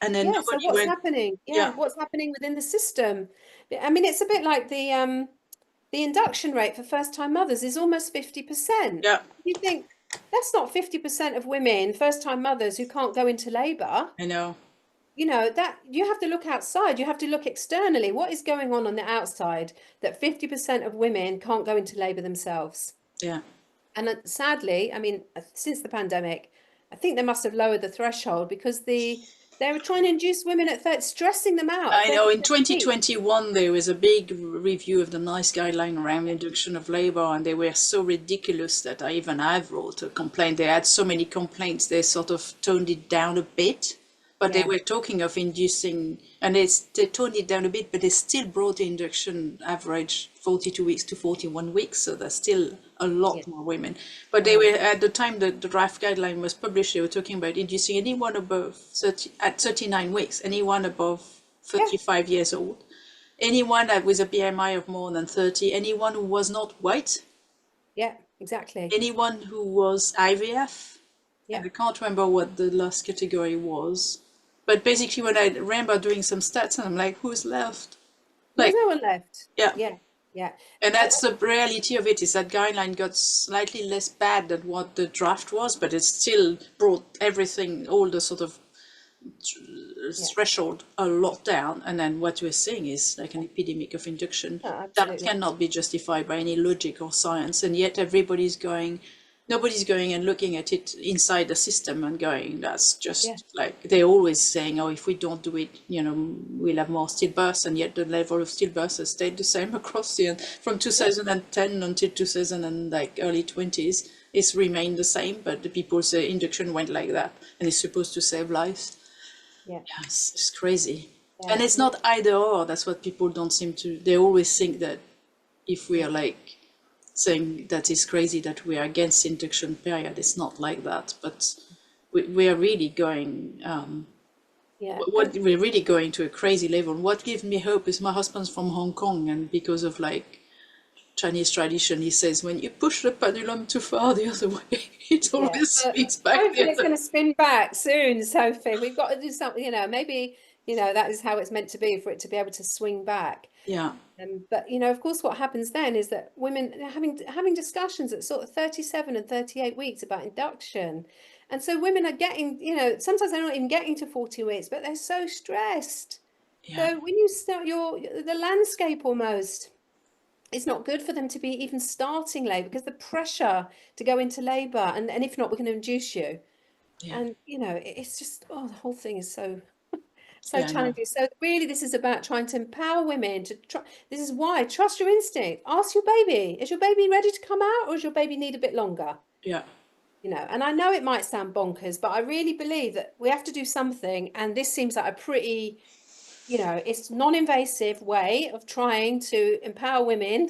and then so what's happening? What's happening within the system? I mean, it's a bit like the induction rate for first-time mothers is almost 50%. Yeah. You think that's not 50% of women, first-time mothers, who can't go into labour. I know. You know, that you have to look outside, you have to look externally. What is going on the outside that 50% of women can't go into labour themselves? Yeah. And sadly, I mean, since the pandemic, I think they must have lowered the threshold, because they were trying to induce women at 30, stressing them out. I know in 2021 there was a big review of the NICE guideline around induction of labour, and they were so ridiculous that I've wrote a complaint. They had so many complaints, they sort of toned it down a bit. But they were talking of inducing, and they toned it down a bit, but they still brought the induction average 42 weeks to 41 weeks. So there's still a lot more women. But they were, at the time the draft guideline was published, they were talking about inducing anyone above 30, at 39 weeks, anyone above 35 years old. anyone that with a BMI of more than 30, anyone who was not white, Yeah, exactly. anyone who was IVF, Yeah. and I can't remember what the last category was. But basically, when I remember doing some stats, and I'm like, who's left? There's Like, no one left. yeah. Yeah, yeah. And that's the reality of it, is that guideline got slightly less bad than what the draft was, but it still brought everything, all the sort of threshold a lot down. And then what we're seeing is like an epidemic of induction Oh, that absolutely. cannot be justified by any logic or science. And yet nobody's going and looking at it inside the system and going, that's just Yeah. like, they're always saying, oh, if we don't do it, we'll have more stillbirths. And yet the level of stillbirths has stayed the same across the from 2010 until 2000 and like early 20s. It's remained the same, but the people say induction went like that and it's supposed to save lives. Yeah. Yeah, it's crazy. Yeah. And it's not either or. That's what people don't seem to. They always think that if we are like saying that it's crazy that we are against induction period, it's not like that. But we are really going. Yeah. We're really going to a crazy level. What gives me hope is my husband's from Hong Kong, and because of like Chinese tradition, he says when you push the pendulum too far the other way, it always swings back. Hopefully it's going to spin back soon, Sophie. We've got to do something, maybe, that is how it's meant to be, for it to be able to swing back. Yeah. But, of course, what happens then is that women are having discussions at sort of 37 and 38 weeks about induction. And so women are getting, sometimes they're not even getting to 40 weeks, but they're so stressed. Yeah. So when you start the landscape almost, it's not good for them to be even starting labor, because the pressure to go into labor, and if not, we're going to induce you. Yeah. And it's just, the whole thing is so Yeah, I know. challenging. So really this is about trying to empower women to try. This is why, trust your instinct. Ask your baby, is your baby ready to come out, or does your baby need a bit longer? Yeah. And I know it might sound bonkers, but I really believe that we have to do something, and this seems like a pretty, it's non-invasive way of trying to empower women.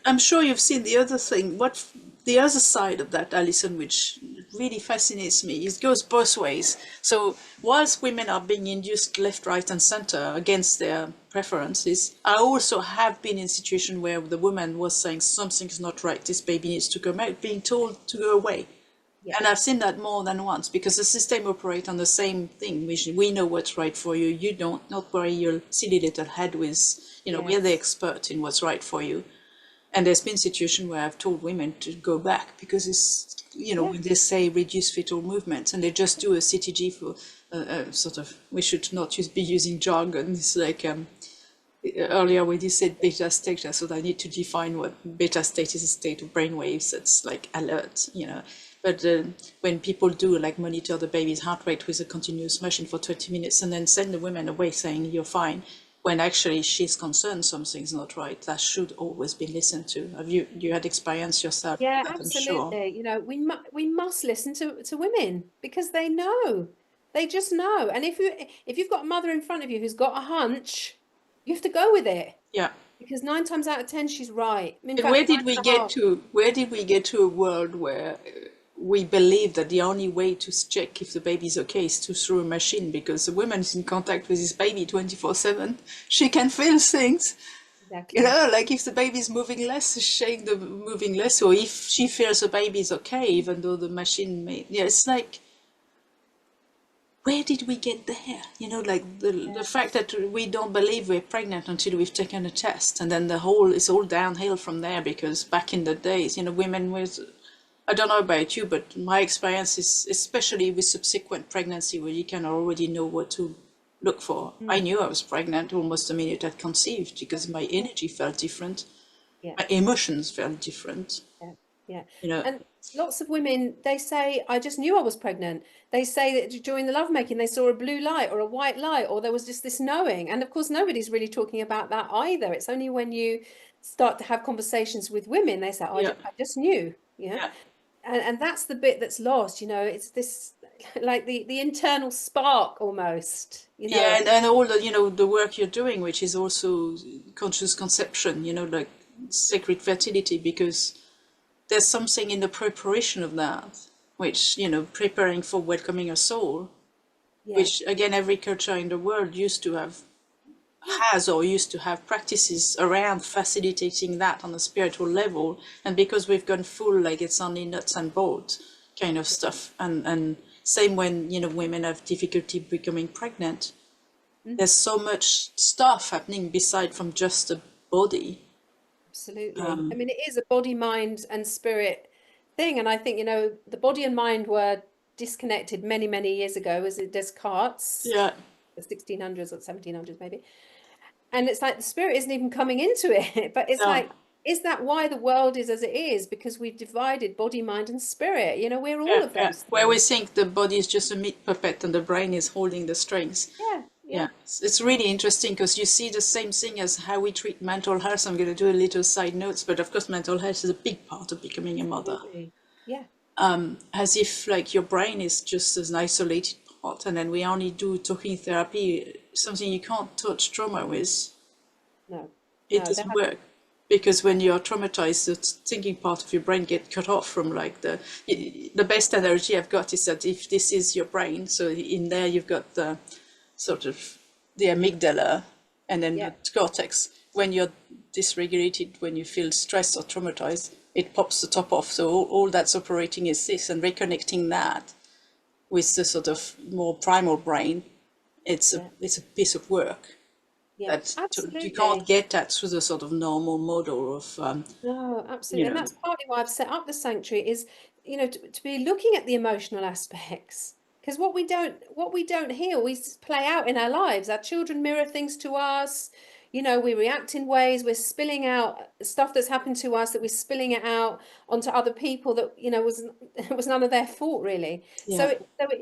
I'm sure you've seen the other thing. The other side of that, Alison, which really fascinates me, it goes both ways. So whilst women are being induced left, right, and center against their preferences, I also have been in a situation where the woman was saying something's not right, this baby needs to come out, being told to go away. Yeah. And I've seen that more than once, because the system operates on the same thing. We know what's right for you. You don't, not worry your silly little head with, we're the expert in what's right for you. And there's been situations where I've told women to go back because it's, when they say reduce fetal movements, and they just do a CTG for sort of, we should not be using jargon. It's like earlier when you said beta state, I thought I need to define what beta state is: a state of brain waves that's like alert, But when people do like monitor the baby's heart rate with a continuous motion for 20 minutes and then send the women away saying you're fine, when actually she's concerned something's not right, that should always be listened to. Have you had experience yourself? Yeah, that, absolutely. I'm sure. We must listen to women, because they know. They just know. And if you've got a mother in front of you who's got a hunch, you have to go with it. Yeah. Because 9 times out of 10 she's right. In And fact, where did we get to a world where we believe that the only way to check if the baby's okay is to throw a machine, because the woman is in contact with this baby 24/7. She can feel things. Exactly. Like if the baby's moving less, she's moving less, or if she feels the baby's okay, even though the machine may. Yeah, it's like, where did we get there? Like the fact that we don't believe we're pregnant until we've taken a test, and then it's all downhill from there. Because back in the days, women with, I don't know about you, but my experience is, especially with subsequent pregnancy, where you can already know what to look for. I knew I was pregnant almost the minute I conceived, because my energy felt different. Yeah. My emotions felt different. Yeah. Yeah. And lots of women, they say, I just knew I was pregnant. They say that during the lovemaking, they saw a blue light or a white light, or there was just this knowing. And of course, nobody's really talking about that either. It's only when you start to have conversations with women, they say, I just knew. Yeah. And that's the bit that's lost, it's this, like the internal spark almost, Yeah, and all the, the work you're doing, which is also conscious conception, like sacred fertility, because there's something in the preparation of that, which, preparing for welcoming a soul, which again, every culture in the world used to have has or used to have practices around facilitating that on a spiritual level, and because we've gone full like it's only nuts and bolts kind of stuff, and same when women have difficulty becoming pregnant, there's so much stuff happening beside from just the body. Absolutely. I mean, it is a body, mind, and spirit thing. And I think, the body and mind were disconnected many, many years ago, as Descartes, Yeah, the 1600s or 1700s, maybe. And it's like the spirit isn't even coming into it. But it's no, like, is that why the world is as it is? Because we've divided body, mind, and spirit. We're all yeah, of yeah. those Where we things. think the body is just a meat puppet and the brain is holding the strings. Yeah, Yeah, yeah. it's really interesting because you see the same thing as how we treat mental health. I'm going to do a little side notes, but of course, mental health is a big part of becoming a mother. Absolutely. Yeah. As if like your brain is just an isolated part, and then we only do talking therapy, something you can't touch trauma with. No, It no, they doesn't have. work because when you're traumatized, the thinking part of your brain get cut off from like the best analogy I've got is that if this is your brain, so in there you've got the sort of the amygdala and then Yeah. the cortex. When you're dysregulated, when you feel stressed or traumatized, it pops the top off. So all that's operating is this, and reconnecting that with the sort of more primal brain, it's Yeah. a piece of work Yeah. that you can't Absolutely. get that through the sort of normal model of No, you absolutely. And know that's partly why I've set up the sanctuary is, to be looking at the emotional aspects. Because what we don't heal, play out in our lives. Our children mirror things to us. We react in ways, we're spilling out stuff that's happened to us, that we're spilling it out onto other people that, was it was none of their fault really. yeah,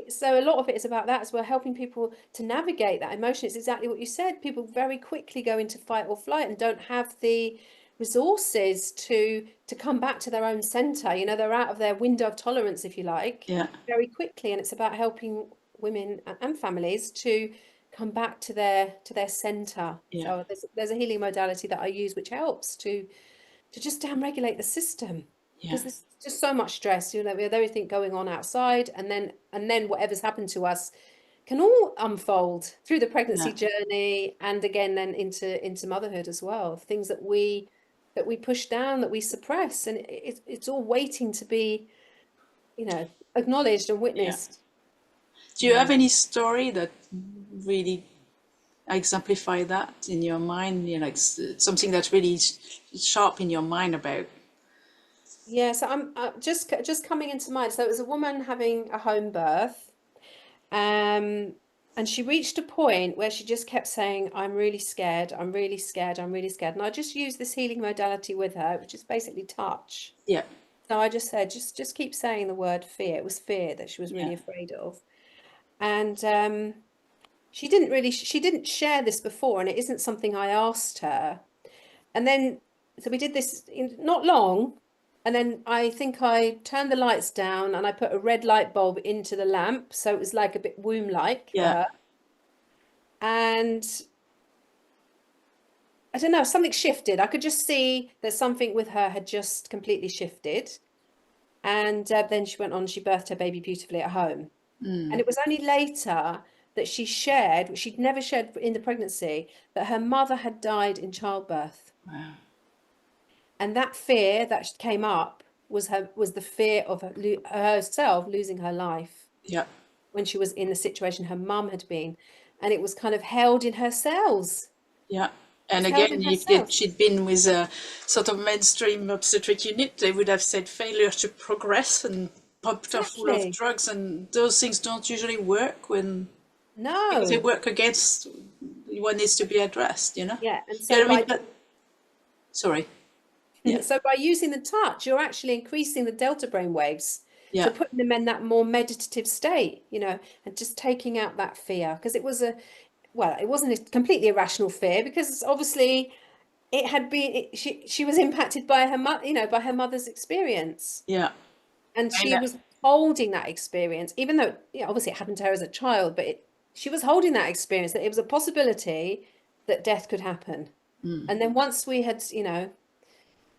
So a lot of it is about that as well, helping people to navigate that emotion. It's exactly what you said. People very quickly go into fight or flight and don't have the resources to come back to their own center. They're out of their window of tolerance, if you like, yeah, very quickly. And it's about helping women and families to come back to their center. yeah, So there's a healing modality that I use which helps to just down regulate the system, yeah, because there's just so much stress. We have everything going on outside, and then whatever's happened to us can all unfold through the pregnancy yeah, journey, and again then into motherhood as well. Things that we push down, that we suppress, and it's all waiting to be, acknowledged and yeah. witnessed. Do you have any story that really exemplify that in your mind? Like something that's really sharp in your mind about. Yeah, so I'm just coming into mind. So it was a woman having a home birth, and she reached a point where she just kept saying, "I'm really scared. I'm really scared. I'm really scared." And I just used this healing modality with her, which is basically touch. Yeah, So I just said, just keep saying the word fear. It was fear that she was yeah, really afraid of. And she didn't share this before, and it isn't something I asked her. And then, so we did this in not long, and then I think I turned the lights down and I put a red light bulb into the lamp, so it was like a bit womb-like for yeah, her. And I don't know, something shifted. I could just see that something with her had just completely shifted. And then she went on, she birthed her baby beautifully at home. And it was only later that she shared, which she'd never shared in the pregnancy, that her mother had died in childbirth. wow, And that fear that came up was the fear of herself losing her life yeah, when she was in the situation her mum had been. And it was kind of held in her cells. yeah. It And was held again, in her if cells. she'd been with a sort of mainstream obstetric unit, they would have said failure to progress and pumped her full of Exactly. drugs. And those things don't usually work because they No. work against what needs to be addressed. Yeah. And You so know what I mean? by Sorry. Yeah, so by using the touch, you're actually increasing the delta brain waves. So yeah, putting them in that more meditative state, and just taking out that fear. Because it wasn't a completely irrational fear, because obviously it had been, she was impacted by her by her mother's experience. yeah. And I she know. was holding that experience, even though, obviously it happened to her as a child, but she was holding that experience, that it was a possibility that death could happen. And then once we had,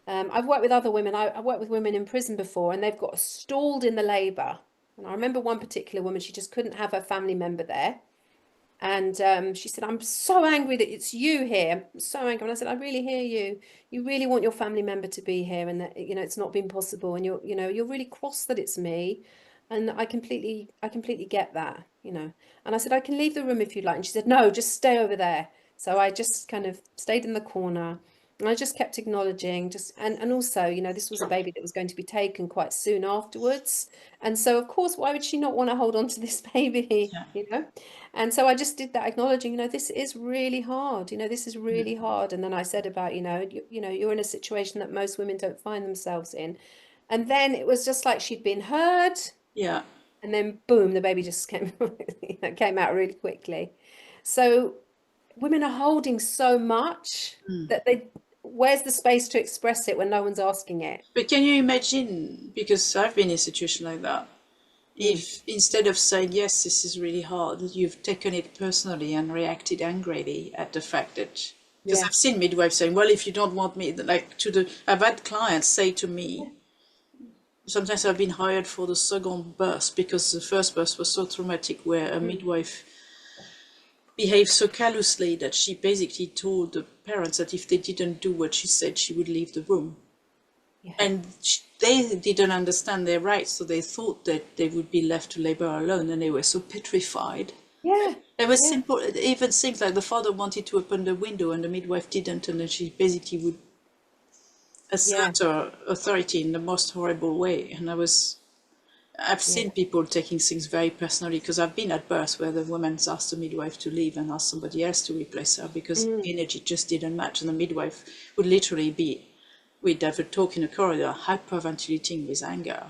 I've worked with other women. I've worked with women in prison before, and they've got stalled in the labour. And I remember one particular woman, she just couldn't have her family member there. And she said, I'm so angry that it's you here. I'm so angry. And I said, I really hear you. You really want your family member to be here, and that, you know, it's not been possible. And you're, you know, you're really cross that it's me. And I completely get that, you know. And I said, I can leave the room if you'd like. And she said, no, just stay over there. So I just kind of stayed in the corner. And I just kept acknowledging, and also, you know, this was a baby that was going to be taken quite soon afterwards. And so, of course, why would she not want to hold on to this baby, Yeah. you know? And so I just did that, acknowledging, you know, this is really hard. You know, this is really hard. And then I said about, you know, you're in a situation that most women don't find themselves in. And then it was just like she'd been heard, Yeah. and then boom, the baby just came, you know, came out really quickly. So women are holding so much that where's the space to express it when no one's asking it? But can you imagine, because I've been in a situation like that, if instead of saying, yes, this is really hard, you've taken it personally and reacted angrily at the fact that, because Yeah. I've seen midwives saying, well, if you don't want me, like I've had clients say to me, sometimes I've been hired for the second birth because the first birth was so traumatic, where a midwife behaved so callously that she basically told the parents that if they didn't do what she said, she would leave the room. Yeah. And they didn't understand their rights, so they thought that they would be left to labor alone, and they were so petrified. Yeah. There was simple, even things like the father wanted to open the window and the midwife didn't, and then she basically would assert her authority in the most horrible way. And I've seen people taking things very personally, because I've been at births where the woman's asked the midwife to leave and asked somebody else to replace her because the energy just didn't match, and the midwife would literally be, we'd have a talk in a corridor, hyperventilating with anger.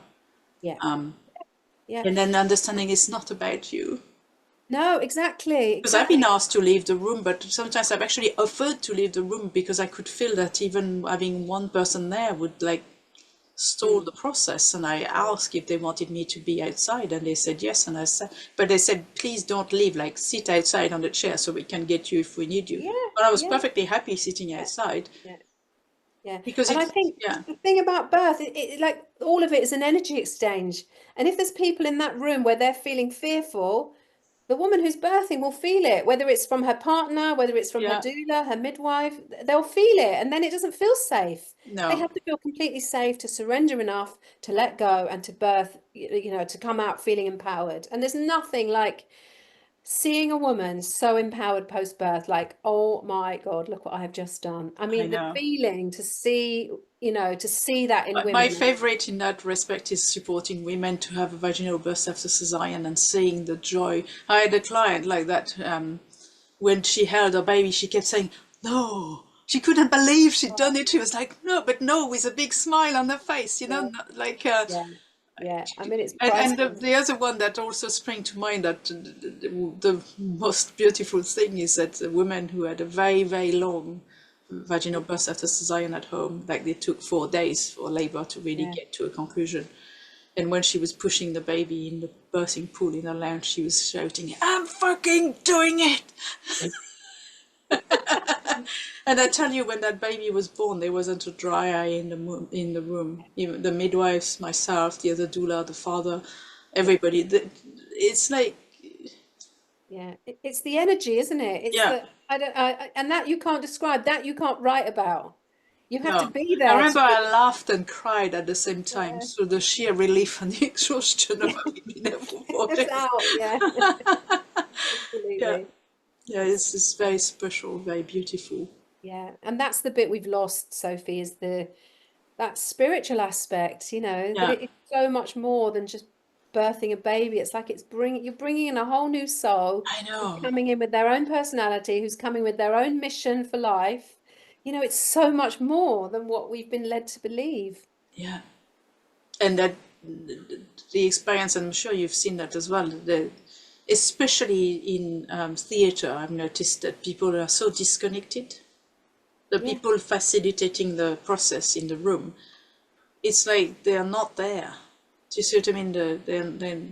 Yeah. Yeah. And then understanding it's not about you. No, exactly. Because I've been asked to leave the room, but sometimes I've actually offered to leave the room because I could feel that even having one person there would like stall the process. And I asked if they wanted me to be outside, and they said yes. And I said, but they said, please don't leave, like sit outside on the chair so we can get you if we need you. Yeah. But I was Yeah. perfectly happy sitting outside. Yeah. Yeah. Because And I think the thing about birth, like all of it is an energy exchange. And if there's people in that room where they're feeling fearful, the woman who's birthing will feel it, whether it's from her partner, whether it's from her doula, her midwife, they'll feel it. And then it doesn't feel safe. No. They have to feel completely safe to surrender enough to let go and to birth, you know, to come out feeling empowered. And there's nothing like seeing a woman so empowered post-birth, like, oh my God, look what I have just done. I mean, the feeling to see, you know, to see that in women. My favorite in that respect is supporting women to have a vaginal birth after cesarean and seeing the joy. I had a client like that. When she held her baby, she kept saying, no. She couldn't believe she'd done it. She was like, no, but no, with a big smile on her face, you know, like... Yeah, I mean, it's and the other one that also sprang to mind, that the most beautiful thing is that the woman who had a very, very long vaginal birth after cesarean at home, like they took 4 days for labor to really get to a conclusion. And when she was pushing the baby in the birthing pool in the lounge, she was shouting, I'm fucking doing it! And I tell you, when that baby was born, there wasn't a dry eye in the room. Even the midwives, myself, the other doula, the father, everybody. It's like... Yeah, it's the energy, isn't it? It's and that you can't describe, that you can't write about. You have to be there. I remember I laughed and cried at the same time, so the sheer relief and the exhaustion of having been there for 4 days. Absolutely. Yeah, it's very special, very beautiful. Yeah, and that's the bit we've lost, Sophie, is that spiritual aspect, you know, that it's so much more than just birthing a baby. It's like you're bringing in a whole new soul. I know. Who's coming in with their own personality, who's coming with their own mission for life. You know, it's so much more than what we've been led to believe. Yeah. And that the experience, and I'm sure you've seen that as well, especially in theatre, I've noticed that people are so disconnected. The people facilitating the process in the room, it's like they are not there. Do you see what I mean?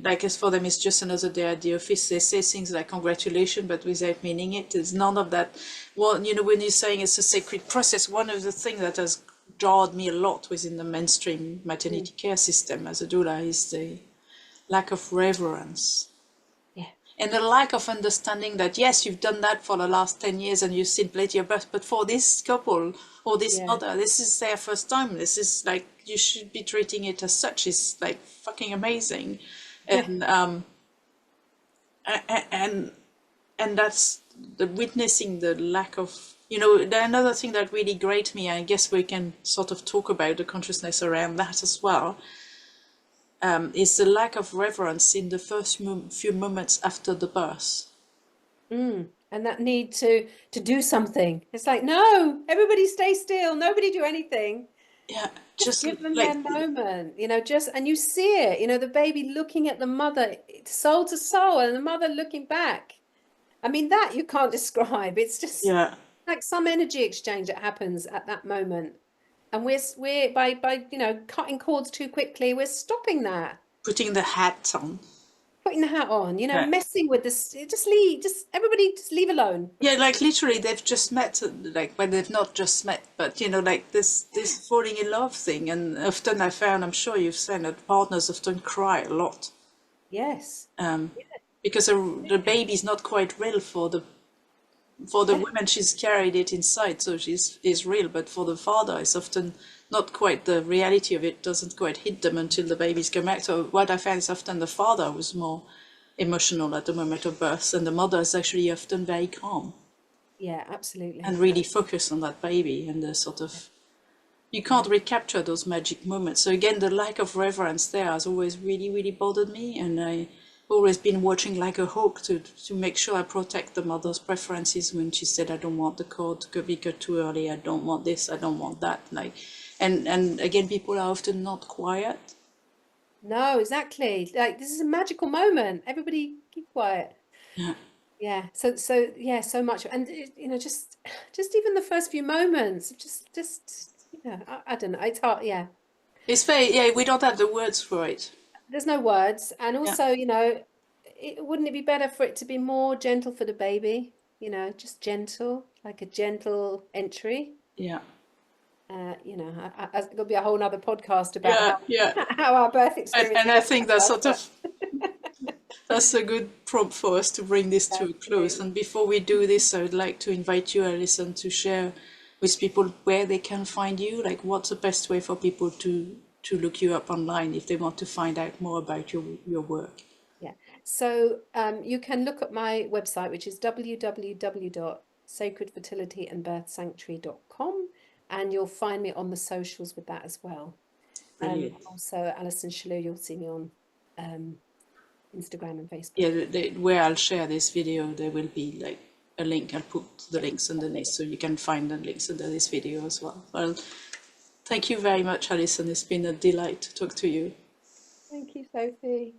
Like, as for them, it's just another day at the office. They say things like congratulations, but without meaning it. There's none of that. Well, you know, when you're saying it's a sacred process, one of the things that has jarred me a lot within the mainstream maternity care system as a doula is the lack of reverence. Yeah. And the lack of understanding that, yes, you've done that for the last 10 years and you've seen plenty of births, but for this couple or this Yeah. mother, this is their first time. This is like, you should be treating it as such. It's like fucking amazing. And, and that's the witnessing the lack of, you know, another thing that really grated me, I guess we can sort of talk about the consciousness around that as well, is the lack of reverence in the first few moments after the birth. And that need to do something. It's like, no, everybody stay still. Nobody do anything. Yeah, Just give them like, their moment, you know, and you see it, you know, the baby looking at the mother, soul to soul, and the mother looking back. I mean, that you can't describe. It's just like some energy exchange that happens at that moment. And we're by you know, cutting cords too quickly, we're stopping that. putting the hat on. Putting the hat on, you know, messing with this, everybody just leave alone. Yeah, like literally they've just met, like, well, they've not just met, but you know, like this falling in love thing. And often I found, I'm sure you've seen that partners often cry a lot. Yes. Because the baby's not quite real for the woman. She's carried it inside, so is real, but for the father it's often not quite, the reality of it doesn't quite hit them until the babies come out. So what I found is often the father was more emotional at the moment of birth, and the mother is actually often very calm. Yeah, absolutely. And really focus on that baby, and the sort of, you can't recapture those magic moments. So again, the lack of reverence there has always really, really bothered me, and I always been watching like a hawk to make sure I protect the mother's preferences when she said, I don't want the cord to be cut too early, I don't want this, I don't want that. Like, and again, people are often not quiet. No, exactly. Like, this is a magical moment. Everybody keep quiet. Yeah. So yeah, so much. And you know, just even the first few moments, just you know, I don't know. It's hard. Yeah. It's very, we don't have the words for it. There's no words. And also, you know, wouldn't it be better for it to be more gentle for the baby? You know, just gentle, like a gentle entry. Yeah. You know, there'll be a whole nother podcast about how our birth experience. And I think that's sort of, that's a good prompt for us to bring this to a close. And before we do this, I would like to invite you, Alison, to share with people where they can find you. Like, what's the best way for people to look you up online if they want to find out more about your work? Yeah. So you can look at my website, which is www.sacredfertilityandbirthsanctuary.com, and you'll find me on the socials with that as well. Also, Alison Shaloe, you'll see me on Instagram and Facebook. Yeah, where I'll share this video, there will be like a link. I'll put the links underneath, so you can find the links under this video as well. Well, thank you very much, Alison. It's been a delight to talk to you. Thank you, Sophie.